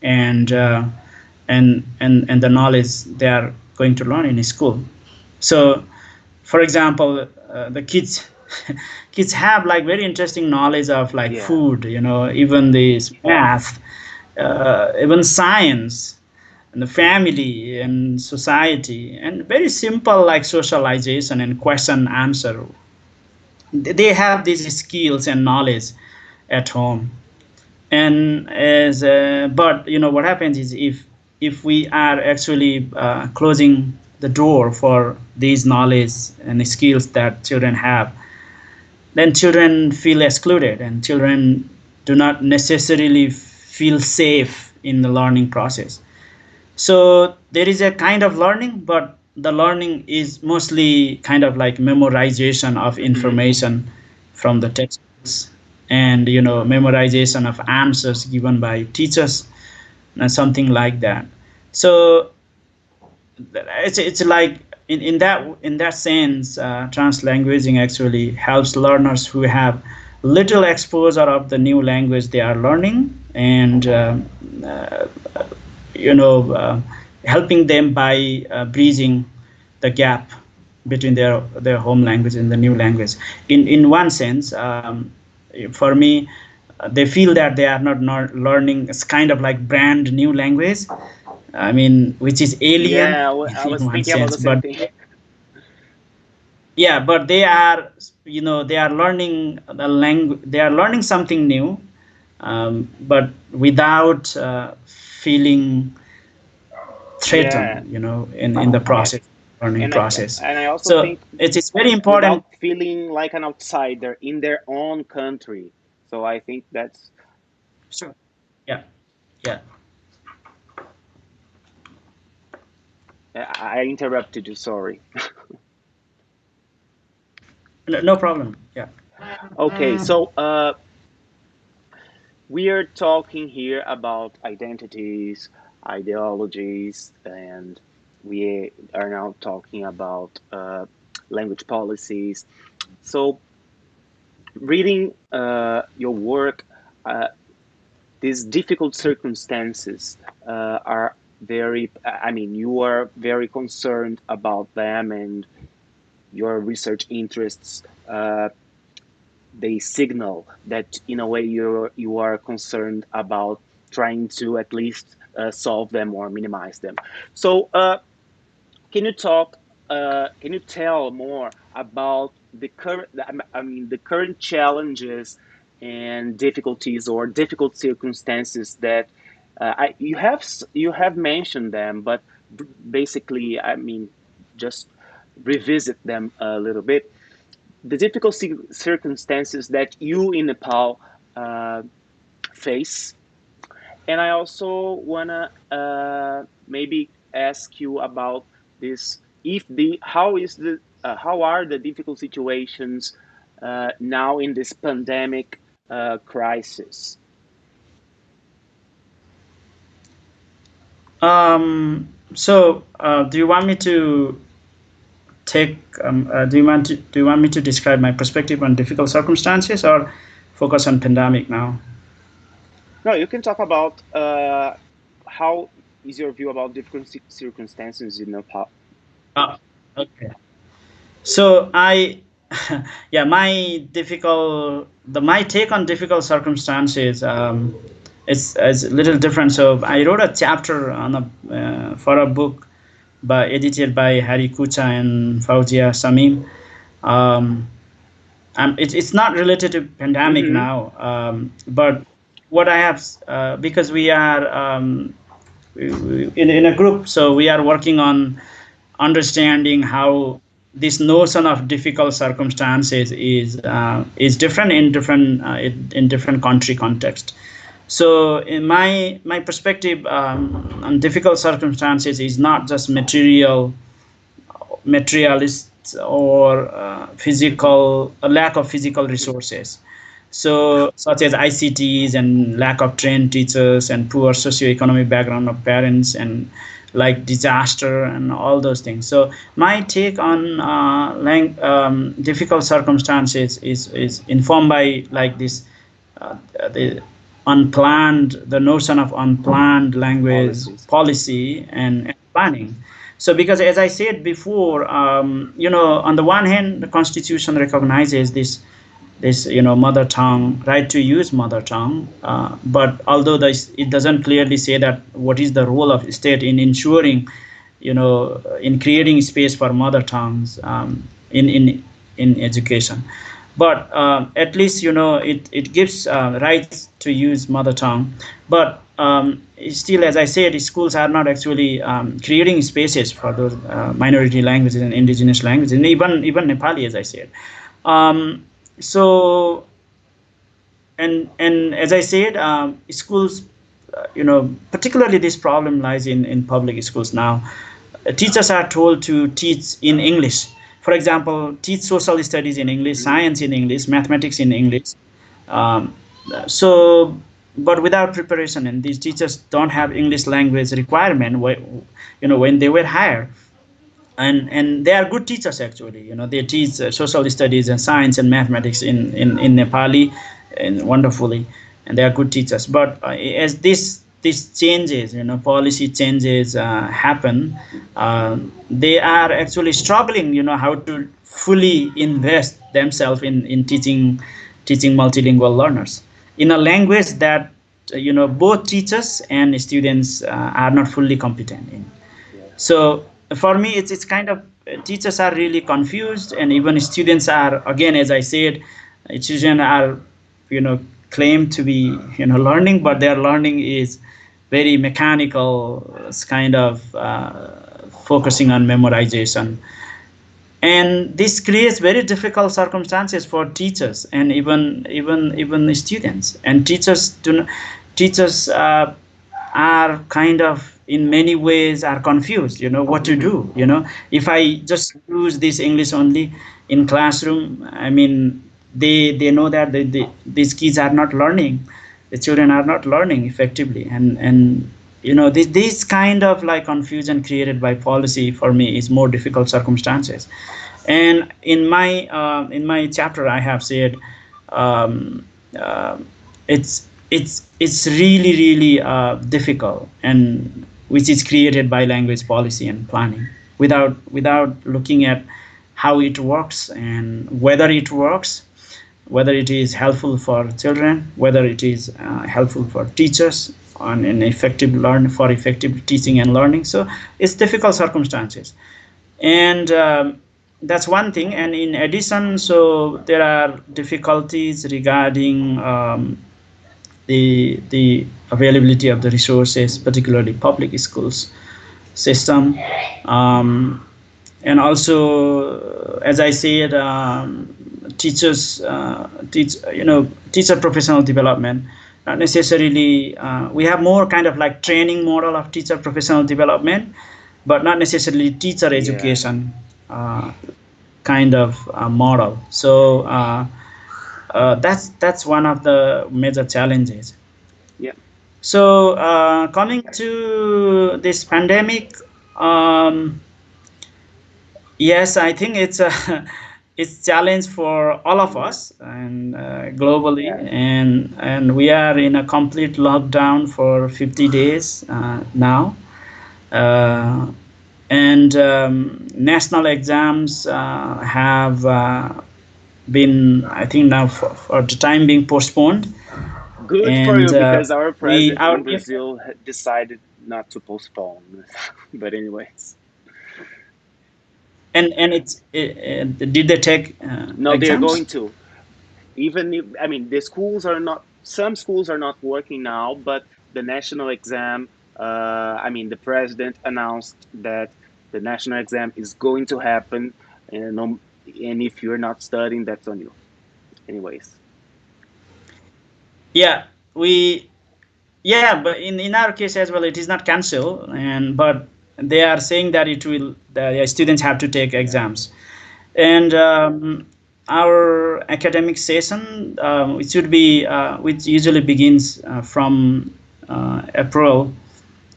Speaker 2: and and the knowledge they are going to learn in school. So, for example, the kids kids have like very interesting knowledge of like
Speaker 1: Yeah.
Speaker 2: food, even this math, even science, and the family and society, and very simple like socialization and question answer. They have these skills and knowledge at home. And as but what happens is, if we are actually closing the door for these knowledge and skills that children have, then children feel excluded, and children do not necessarily feel safe in the learning process. So there is a kind of learning, but the learning is mostly kind of like memorization of
Speaker 1: Hmm.
Speaker 2: information from the textbooks, and memorization of answers given by teachers and something like that. So it's like in that sense, translanguaging actually helps learners who have little exposure of the new language they are learning, and uh, you know uh, helping them by bridging the gap between their home language and the new language. In one sense, for me, they feel that they are not learning. It's kind of like brand new language, I mean, which is alien
Speaker 1: Yeah, I
Speaker 2: in
Speaker 1: was
Speaker 2: one
Speaker 1: thinking about
Speaker 2: sense.
Speaker 1: the same
Speaker 2: But
Speaker 1: thing.
Speaker 2: yeah, but they are, they are learning the language. They are learning something new, but without feeling
Speaker 1: Yeah,
Speaker 2: threatened, in the process, learning
Speaker 1: and
Speaker 2: process.
Speaker 1: I also
Speaker 2: So
Speaker 1: think
Speaker 2: it's very important.
Speaker 1: without feeling like an outsider in their own country. So I think that's.
Speaker 2: Sure. Yeah, yeah.
Speaker 1: I interrupted you. Sorry.
Speaker 2: No, no problem. Yeah.
Speaker 1: Okay, so we are talking here about identities, ideologies, and we are now talking about language policies. So, reading your work, uh, these difficult circumstances are very, I mean, you are very concerned about them, and your research interests they signal that in a way you are concerned about trying to at least solve them or minimize them. So can you talk? Can you tell more about the current? I mean, the current challenges and difficulties or difficult circumstances that you have mentioned them, but basically, I mean, just revisit them a little bit. The difficult circumstances that you in Nepal uh, face. And I also wanna maybe ask you about this. If the how are the difficult situations now in this pandemic crisis?
Speaker 2: Do you want me to take? Do you want me to describe my perspective on difficult circumstances, or focus on pandemic now?
Speaker 1: No, you can talk about how is your view about difficult circumstances in Nepal.
Speaker 2: Ah, okay. So yeah, my take on difficult circumstances, is a little different. So I wrote a chapter for a book edited by Hari Kucha and Fauzia Samim. Um, it's not related to pandemic
Speaker 1: Mm-hmm.
Speaker 2: now, but what I have, because we are, in a group, so we are working on understanding how this notion of difficult circumstances is different in different country context. So in my perspective, on difficult circumstances is not just materialist, or physical a lack of physical resources, so such as ICTs and lack of trained teachers and poor socioeconomic background of parents, and like disaster and all those things. So my take on difficult circumstances is informed by like this, the, the notion of unplanned language
Speaker 1: Policies.
Speaker 2: policy and planning. So because as I said before, on the one hand, the Constitution recognizes this mother tongue right to use mother tongue, but although it doesn't clearly say that what is the role of state in ensuring, in creating space for mother tongues, in education. But at least it gives rights to use mother tongue. But still, as I said, schools are not actually creating spaces for those minority languages and indigenous languages, and even Nepali, as I said. um, so and as I said, schools, particularly this problem lies in public schools now. Teachers are told to teach in English. For example, teach social studies in English,
Speaker 1: Mhm.
Speaker 2: science in English, mathematics in English. Um, so, but without preparation, and these teachers don't have English language requirement, when they were hired. And they are good teachers actually. They teach social studies and science and mathematics in Nepali, and wonderfully, and they are good teachers. But as this changes, policy changes happen, they are actually struggling, how to fully invest themselves in teaching multilingual learners in a language that both teachers and students are not fully competent in.
Speaker 1: Yeah.
Speaker 2: So for me, it's kind of, teachers are really confused, and even students are, again, as I said, children are, you know claim to be learning, but their learning is very mechanical. It's kind of focusing on memorization, and this creates very difficult circumstances for teachers and even students. And teachers are kind of, in many ways, are confused, what to
Speaker 1: Mhm.
Speaker 2: do. If I just use this English only in classroom, I mean, they know that these kids are not learning, the children are not learning effectively. And this kind of like confusion created by policy, for me, is more difficult circumstances. And in my chapter, I have said, um, uh, it's really difficult, and which is created by language policy and planning, without looking at how it works and whether it is helpful for children, whether it is helpful for teachers on an effective teaching and learning. So it's difficult circumstances. And that's one thing. And in addition, so there are difficulties regarding the availability of the resources, particularly public schools system. um, and also, as I said, teachers teacher professional development, not necessarily, we have more kind of like training model of teacher professional development, but not necessarily teacher
Speaker 1: Yeah.
Speaker 2: education uh, kind of model. So that's one of the major challenges.
Speaker 1: Yeah.
Speaker 2: So coming to this pandemic, um, yes, I think it's a it's challenge for all of us, and globally,
Speaker 1: Yeah.
Speaker 2: and we are in a complete lockdown for 50 days now. Uh, and national exams have been, I think, now for the time being postponed.
Speaker 1: Good for
Speaker 2: And
Speaker 1: you because our
Speaker 2: we
Speaker 1: president
Speaker 2: our
Speaker 1: in Brazil decided not to postpone. But anyways,
Speaker 2: and did they take
Speaker 1: no, they're going
Speaker 2: exams?
Speaker 1: to. Even if, I mean, the schools are not. Some schools are not working now, but the national exam. I mean, the president announced that the national exam is going to happen, and if you're not studying, that's on you. Anyways,
Speaker 2: Yeah, we yeah, but in our case as well, it is not cancelled, and but they are saying that the students have to take
Speaker 1: yeah,
Speaker 2: exams. And our academic session, which usually begins from April,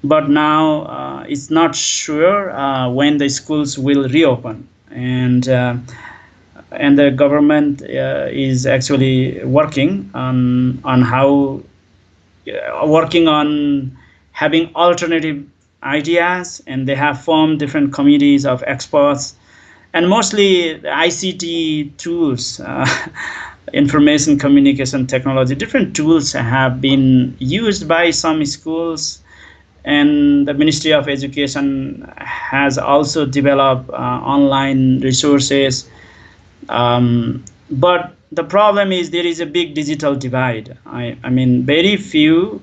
Speaker 2: but now it's not sure when the schools will reopen. And the government is actually working on how working on having alternative ideas, and they have formed different committees of experts, and mostly the ICT tools, information communication technology, different tools have been used by some schools, and the Ministry of Education has also developed online resources. But the problem is there is a big digital divide. I mean, very few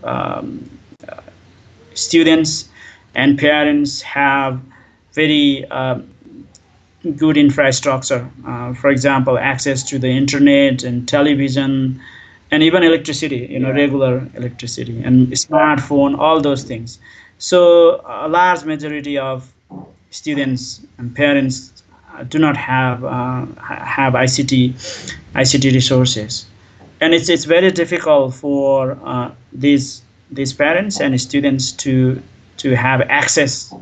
Speaker 2: students and parents have very good infrastructure. For example, access to the internet and television, and even electricity,
Speaker 1: Yeah.
Speaker 2: regular electricity and smartphone, all those things. So a large majority of students and parents do not have ICT resources, and it's very difficult for these parents and students to have access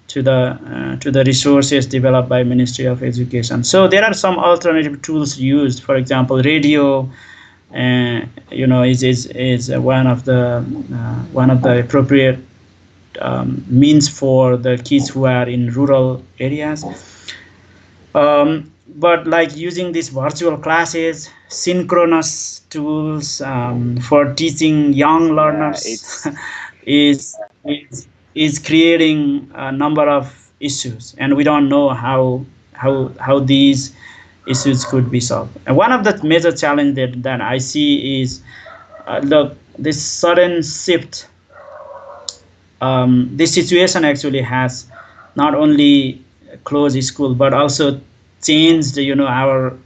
Speaker 2: to the resources developed by Ministry of Education. So there are some alternative tools used. For example, radio, is one of the appropriate means for the kids who are in rural areas. But like using these virtual classes, synchronous tools for teaching young
Speaker 1: Yeah,
Speaker 2: learners
Speaker 1: it's
Speaker 2: is, is is creating a number of issues, and we don't know how these issues could be solved. And one of the major challenges that I see is this sudden shift. This situation actually has not only closed school but also changed our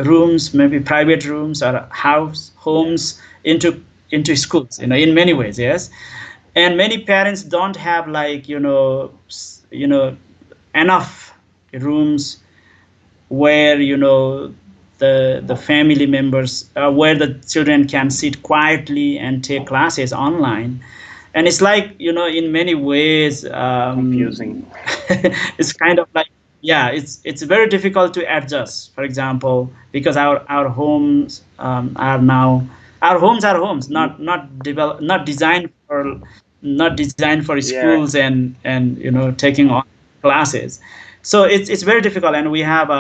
Speaker 2: rooms, maybe private rooms or
Speaker 1: yeah.
Speaker 2: homes into schools, in many ways. Yes, and many parents don't have, like, enough rooms where the family members, where the children can sit quietly and take classes online. And it's like, in many ways,
Speaker 1: Confusing.
Speaker 2: it's kind of like, yeah, it's very difficult to adjust, for example, because our homes are now, our homes are homes,
Speaker 1: Y-
Speaker 2: not designed for
Speaker 1: Yeah,
Speaker 2: schools and taking on classes. So it's very difficult, and we have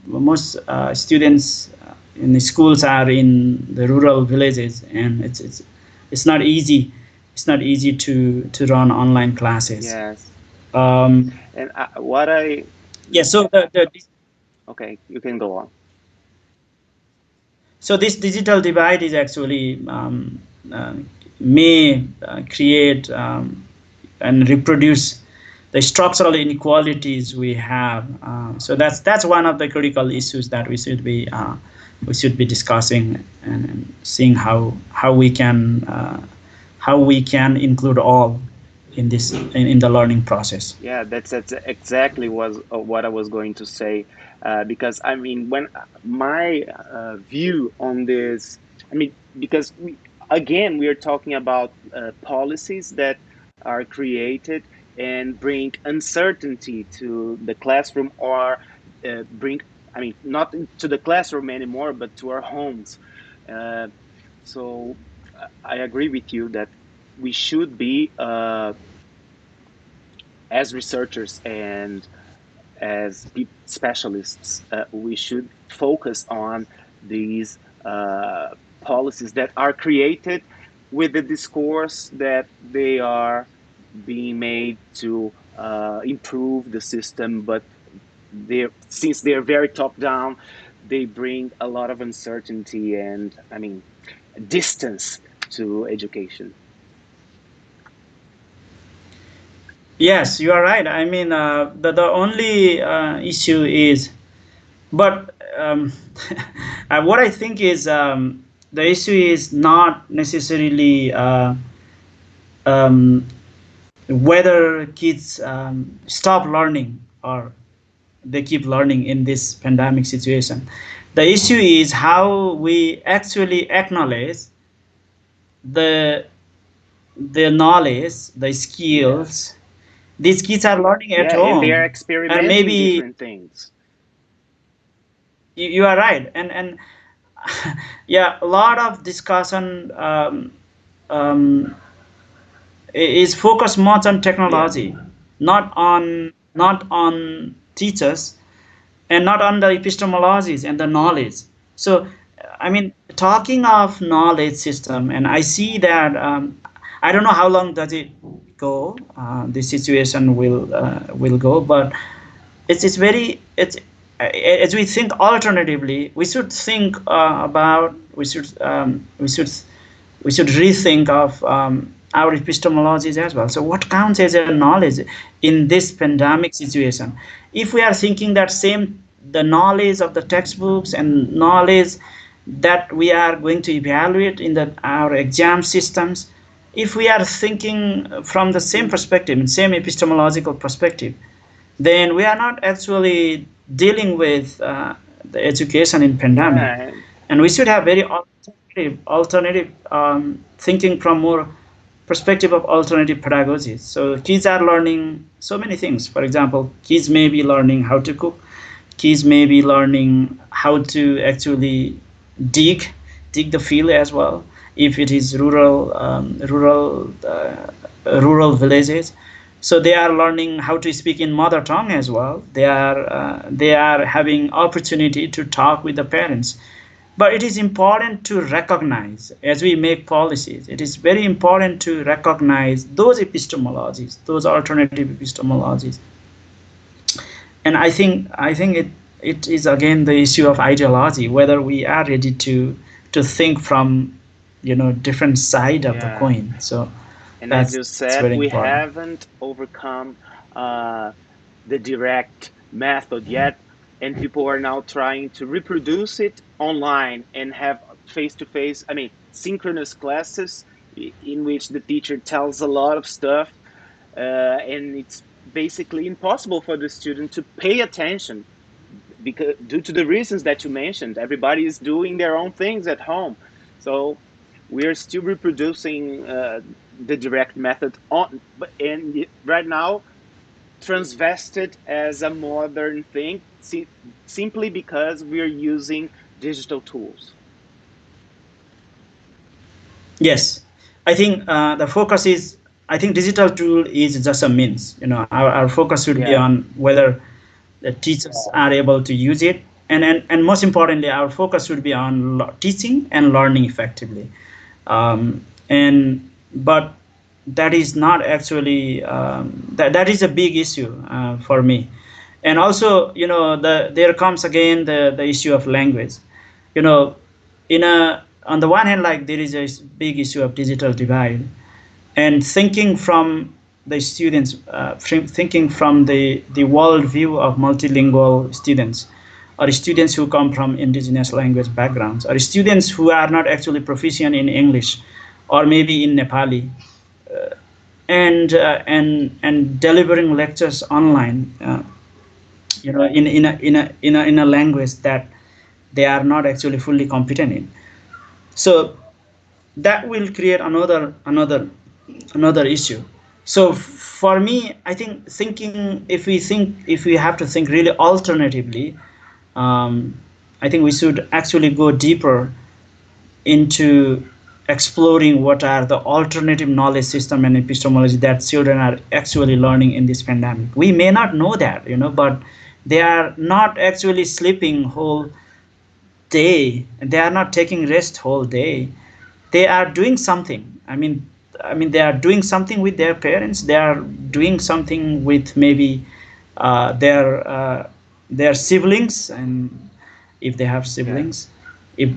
Speaker 2: most students in the schools are in the rural villages, and it's not easy. It's not easy to run online classes.
Speaker 1: yes.
Speaker 2: Um,
Speaker 1: And what I
Speaker 2: yeah.
Speaker 1: okay, you can go on.
Speaker 2: So this digital divide is actually uh, may create and reproduce the structural inequalities we have. So that's one of the critical issues that we should be discussing, and seeing how we can include all in this in the learning process.
Speaker 1: Yeah, that's exactly was what I was going to say. Because I mean, when my view on this, I mean, because again, we are talking about policies that are created and bring uncertainty to the classroom, or bring, I mean, not to the classroom anymore, but to our homes. Uh, so I agree with you that we should be, as researchers and as specialists, we should focus on these policies that are created with the discourse that they are being made to improve the system, but since they're very top down, they bring a lot of uncertainty and, I mean, distance to education.
Speaker 2: Yes, you are right. I mean, the only issue is, but what I think is, the issue is not necessarily um, whether kids stop learning or they keep learning in this pandemic situation. The issue is how we actually acknowledge the knowledge, the
Speaker 1: Yeah,
Speaker 2: skills these kids are learning at
Speaker 1: yeah, and they are
Speaker 2: home, and
Speaker 1: experimenting
Speaker 2: maybe
Speaker 1: different things.
Speaker 2: you are right, and yeah, a lot of discussion um, is focused much on
Speaker 1: Yeah.
Speaker 2: technology, not on teachers, and not on the epistemologies and the knowledge. So, I mean, talking of knowledge system, and I see that I don't know how long does it go. The situation will go, but it's very it's as we think alternatively, we should think about we should rethink of our epistemologies as well. So, what counts as a knowledge in this pandemic situation? If we are thinking that same the knowledge of the textbooks and knowledge that we are going to evaluate in our exam systems, if we are thinking from the same perspective and same epistemological perspective, then we are not actually dealing with the education in pandemic,
Speaker 1: Yeah.
Speaker 2: and we should have very alternative thinking from more perspective of alternative pedagogies. So kids are learning so many things. For example, kids may be learning how to cook. Kids may be learning how to actually dig dig the field as well. If it is rural villages, so they are learning how to speak in mother tongue as well. They are having opportunity to talk with the parents. But it is important to recognize, as we make policies, it is very important to recognize those epistemologies, those alternative epistemologies. And I think it is again the issue of ideology, whether we are ready to think from different side of the
Speaker 1: Yeah.
Speaker 2: coin. So
Speaker 1: And as you
Speaker 2: that's
Speaker 1: said,
Speaker 2: very
Speaker 1: we
Speaker 2: important.
Speaker 1: haven't overcome uh, the direct method yet, and people are now trying to reproduce it online and have face to face, I mean, synchronous classes in which the teacher tells a lot of stuff, and it's basically impossible for the student to pay attention because due to the reasons that you mentioned, everybody is doing their own things at home. So we are still reproducing the direct method on, but and right now transvested as a modern thing, simply because we are using digital tools.
Speaker 2: Yes, I think the focus is. I think digital tool is just a means. Our focus should be
Speaker 1: Yeah,
Speaker 2: on whether the teachers are able to use it, and most importantly, our focus should be on teaching and learning effectively. And but that is not actually that is a big issue for me. And also, there comes again the issue of language. you know in a on the one hand, like, there is a big issue of digital divide, and thinking from the students, thinking from the world view of multilingual students, or students who come from indigenous language backgrounds, or students who are not actually proficient in English, or maybe in Nepali, and delivering lectures online, in a language that they are not actually fully competent in. So that will create another issue. So for me, I think, if we have to think really alternatively, um, I think we should actually go deeper into exploring what are the alternative knowledge system and epistemology that children are actually learning in this pandemic. We may not know that, but they are not actually sleeping whole day, they are not taking rest whole day. They are doing something. I mean, they are doing something with their parents. They are doing something with maybe their siblings, and if they have
Speaker 1: yeah,
Speaker 2: siblings, if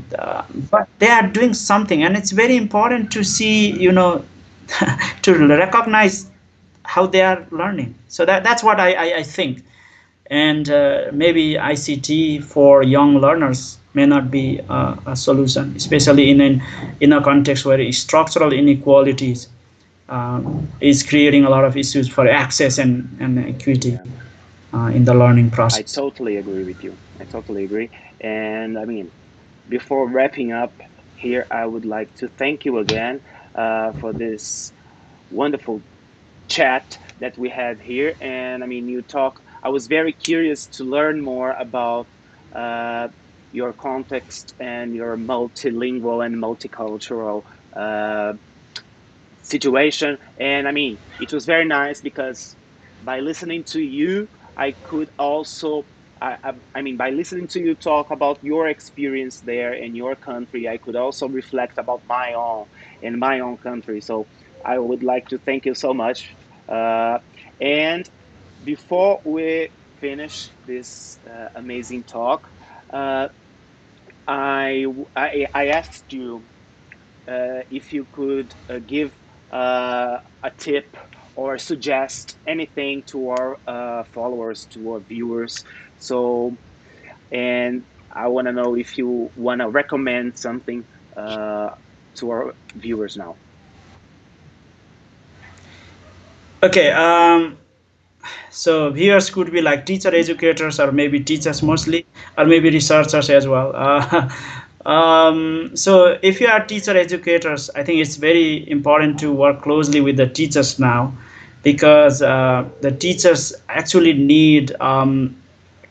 Speaker 2: but they are doing something, and it's very important to see, to recognize how they are learning. So that's what I think. And maybe ICT for young learners may not be a solution, especially in a context where structural inequalities is creating a lot of issues for access and equity
Speaker 1: yeah.
Speaker 2: in the learning
Speaker 1: I
Speaker 2: process.
Speaker 1: totally agree with you. I totally agree. And I mean, before wrapping up here, I would like to thank you again for this wonderful chat that we had here. And I mean, I was very curious to learn more about uh, your context and your multilingual and multicultural uh, situation. And I mean, it was very nice because by listening to you, I could also, I mean, by listening to you talk about your experience there in your country, I could also reflect about my own in my own country. So I would like to thank you so much. And before we finish this amazing talk, uh, I asked you if you could give a tip or suggest anything to our followers, to our viewers. So, and I want to know if you want to recommend something to our viewers now.
Speaker 2: Okay. So viewers could be like teacher educators, or maybe teachers mostly, or maybe researchers as well. So if you are teacher educators, I think it's very important to work closely with the teachers now, because the teachers actually need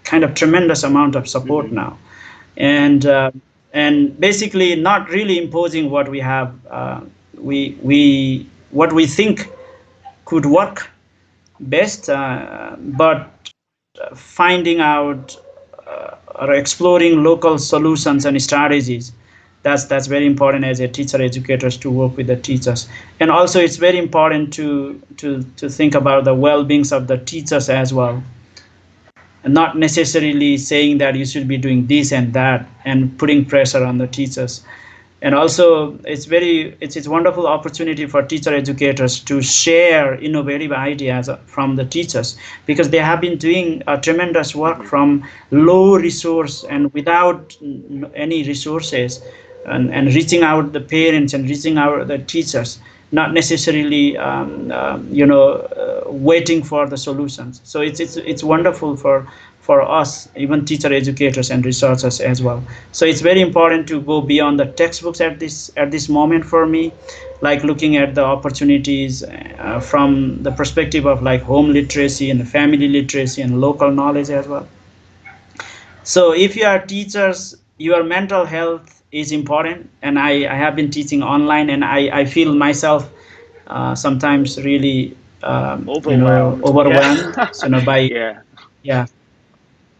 Speaker 2: kind of tremendous amount of support
Speaker 1: Mm-hmm.
Speaker 2: now, and uh, and basically not really imposing what we have, we what we think could work best, but finding out or exploring local solutions and strategies. That's very important as a teacher educators to work with the teachers. And also it's very important to think about the well-beings of the teachers as well, and not necessarily saying that you should be doing this and that and putting pressure on the teachers. And also it's wonderful opportunity for teacher educators to share innovative ideas from the teachers, because they have been doing a tremendous work
Speaker 1: Mm-hmm.
Speaker 2: from low resource and without any resources, and reaching out the parents and reaching out the teachers, not necessarily waiting for the solutions. So it's wonderful for us, even teacher educators and researchers as well. So it's very important to go beyond the textbooks at this moment for me, like looking at the opportunities from the perspective of like home literacy and family literacy and local knowledge as well. So if you are teachers, your mental health is important. And I have been teaching online, and I feel myself sometimes really
Speaker 1: Overwhelmed. Yeah.
Speaker 2: overwhelmed, by,
Speaker 1: Yeah.
Speaker 2: yeah.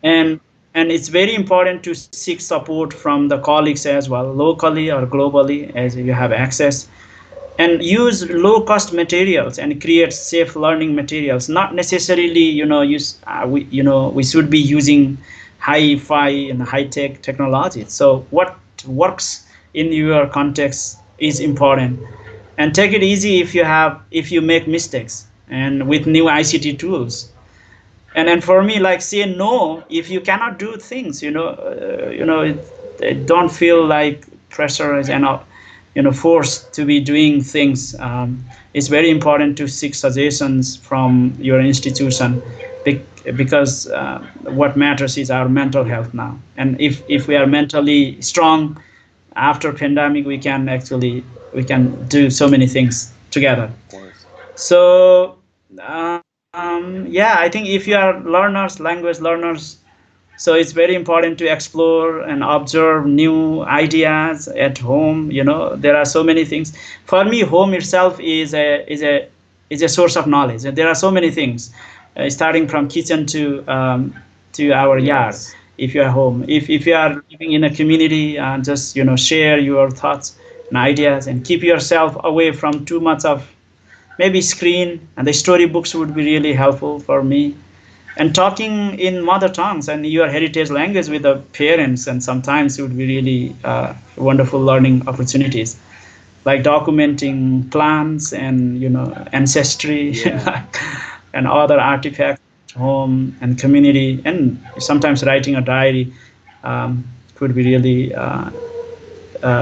Speaker 2: And it's very important to seek support from the colleagues as well, locally or globally, as you have access, and use low cost materials and create safe learning materials. Not necessarily we should be using hi-fi and high-tech technology. So what works in your context is important. And take it easy if you make mistakes, and with new ICT tools. And for me, like, say no if you cannot do things, it don't feel like pressure is, and forced to be doing things. It's very important to seek suggestions from your institution, because what matters is our mental health now. And if we are mentally strong after pandemic, we can do so many things together.
Speaker 1: Of course.
Speaker 2: So yeah, I think if you are learners, language learners, so it's very important to explore and observe new ideas at home. There are so many things. For me, home itself is a source of knowledge. And there are so many things, starting from kitchen to our yard.
Speaker 1: Yes.
Speaker 2: If you are home, if you are living in a community, just share your thoughts and ideas, and keep yourself away from too much of maybe screen. And the storybooks would be really helpful for me. And talking in mother tongues and your heritage language with the parents, and sometimes it would be really wonderful learning opportunities, like documenting plants and ancestry
Speaker 1: Yeah.
Speaker 2: and other artifacts at home and community. And sometimes writing a diary could be really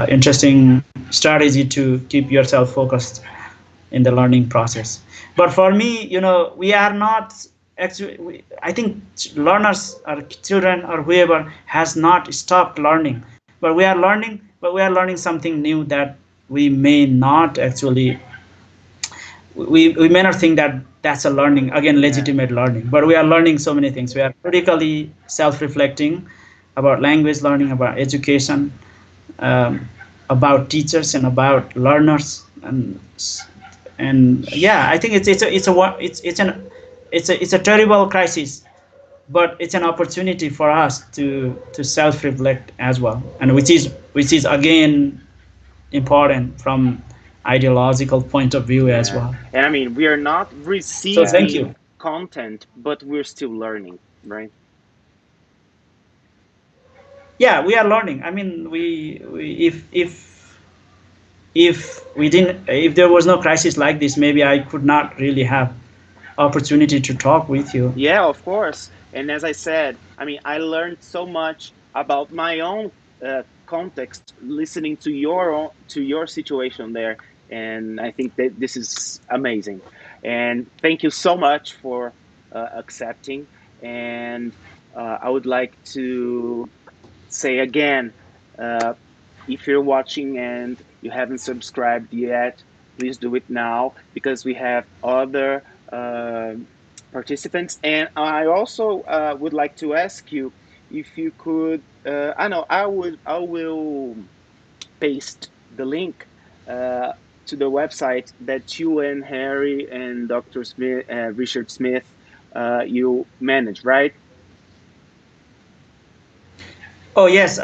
Speaker 2: interesting strategy to keep yourself focused in the learning process. But for me, we are not actually. I think learners or children or whoever has not stopped learning, but we are learning. But we are learning something new that we may not actually. We may not think that that's a learning, again,
Speaker 1: Yeah.
Speaker 2: legitimate learning. But we are learning so many things. We are critically self-reflecting about language learning, about education, um, about teachers, and about learners. And And yeah, I think it's a terrible crisis, but it's an opportunity for us to self reflect as well, and which is again important from ideological point of view as
Speaker 1: Yeah.
Speaker 2: well.
Speaker 1: And I mean, we are not
Speaker 2: So thank
Speaker 1: receiving
Speaker 2: you.
Speaker 1: content, but we're still learning, right?
Speaker 2: Yeah, we are learning. I mean, we if we didn't if there was no crisis like this, maybe I could not really have opportunity to talk with you.
Speaker 1: Yeah, of course. And as I said, I mean, I learned so much about my own context listening to your situation there, and I think that this is amazing. And thank you so much for accepting. And I would like to say again, uh, if you're watching and you haven't subscribed yet, please do it now because we have other uh, participants. And I also would like to ask you if you could. I know I will paste the link uh, to the website that you and Harry and Dr. Smith, Richard Smith, you manage, right?
Speaker 2: Oh yes,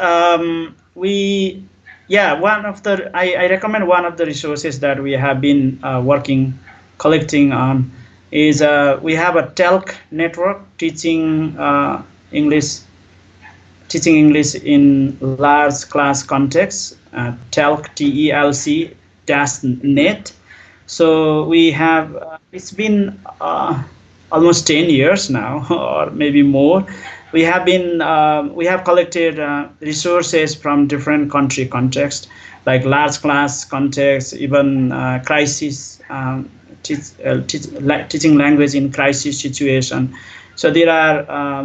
Speaker 2: we yeah, one of the I recommend one of the resources that we have been working collecting on is we have a telc network English teaching English in large class context, telc TELC dash net. So we have it's been almost 10 years now, or maybe more. We have collected resources from different country context, like large class context, even crisis, teaching language in crisis situation. So there are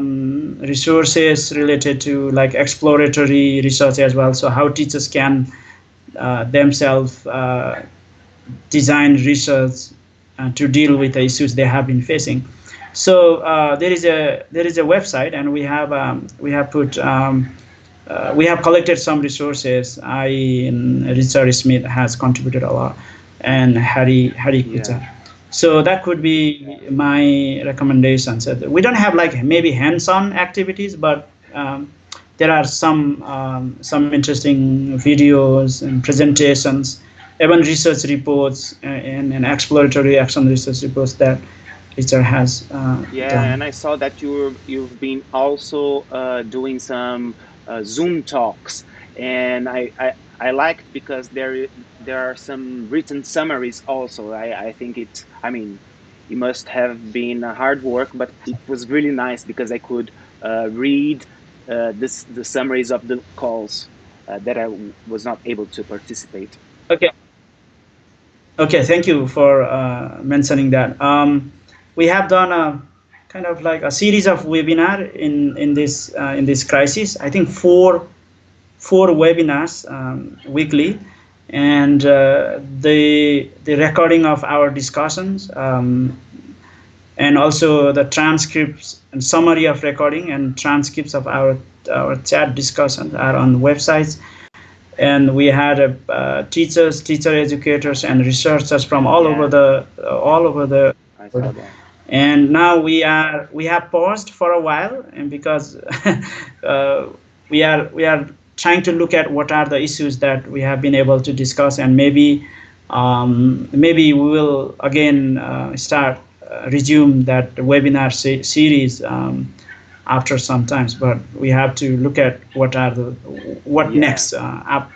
Speaker 2: resources related to like exploratory research as well. So how teachers can themselves design research to deal with the issues they have been facing. So there is a website, and we have put we have collected some resources. I and Richard Smith has contributed a lot, and Harry
Speaker 1: Yeah.
Speaker 2: Kuta. So that could be my recommendations. We don't have like maybe hands-on activities, but there are some interesting videos and presentations, even research reports and exploratory action research reports that Richard has
Speaker 1: Yeah,
Speaker 2: done.
Speaker 1: and I saw that you've been also doing some Zoom talks, and I liked because there are some written summaries also. I think it. I mean, it must have been hard work, but it was really nice because I could read the summaries of the calls that was not able to participate.
Speaker 2: Okay. Okay, thank you for mentioning that. We have done a kind of like a series of webinar in this crisis. I think four webinars weekly, and the recording of our discussions, and also the transcripts and summary of recording and transcripts of our chat discussions are on websites. And we had teachers, teacher educators, and researchers from
Speaker 1: Yeah,
Speaker 2: all over the
Speaker 1: I saw
Speaker 2: world.
Speaker 1: that.
Speaker 2: And now we have paused for a while, and because uh, we are trying to look at what are the issues that we have been able to discuss, and maybe we will again start resume that webinar series after some times. But we have to look at what
Speaker 1: Yeah.
Speaker 2: next up.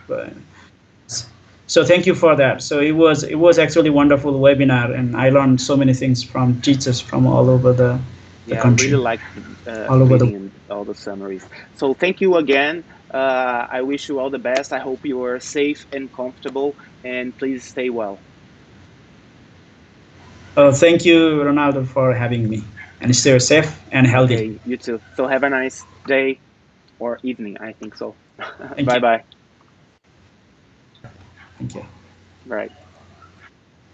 Speaker 2: So thank you for that. So it was actually wonderful webinar, and I learned so many things from teachers from all over the
Speaker 1: Yeah, I really
Speaker 2: country,
Speaker 1: liked
Speaker 2: all over the.
Speaker 1: reading all the summaries. So thank you again. I wish you all the best. I hope you are safe and comfortable, and please stay well.
Speaker 2: Thank you, Ronaldo, for having me, and stay safe and healthy.
Speaker 1: Okay, you too. So have a nice day or evening. I think so.
Speaker 2: Thank
Speaker 1: Bye
Speaker 2: you.
Speaker 1: bye.
Speaker 2: Thank you.
Speaker 1: Right.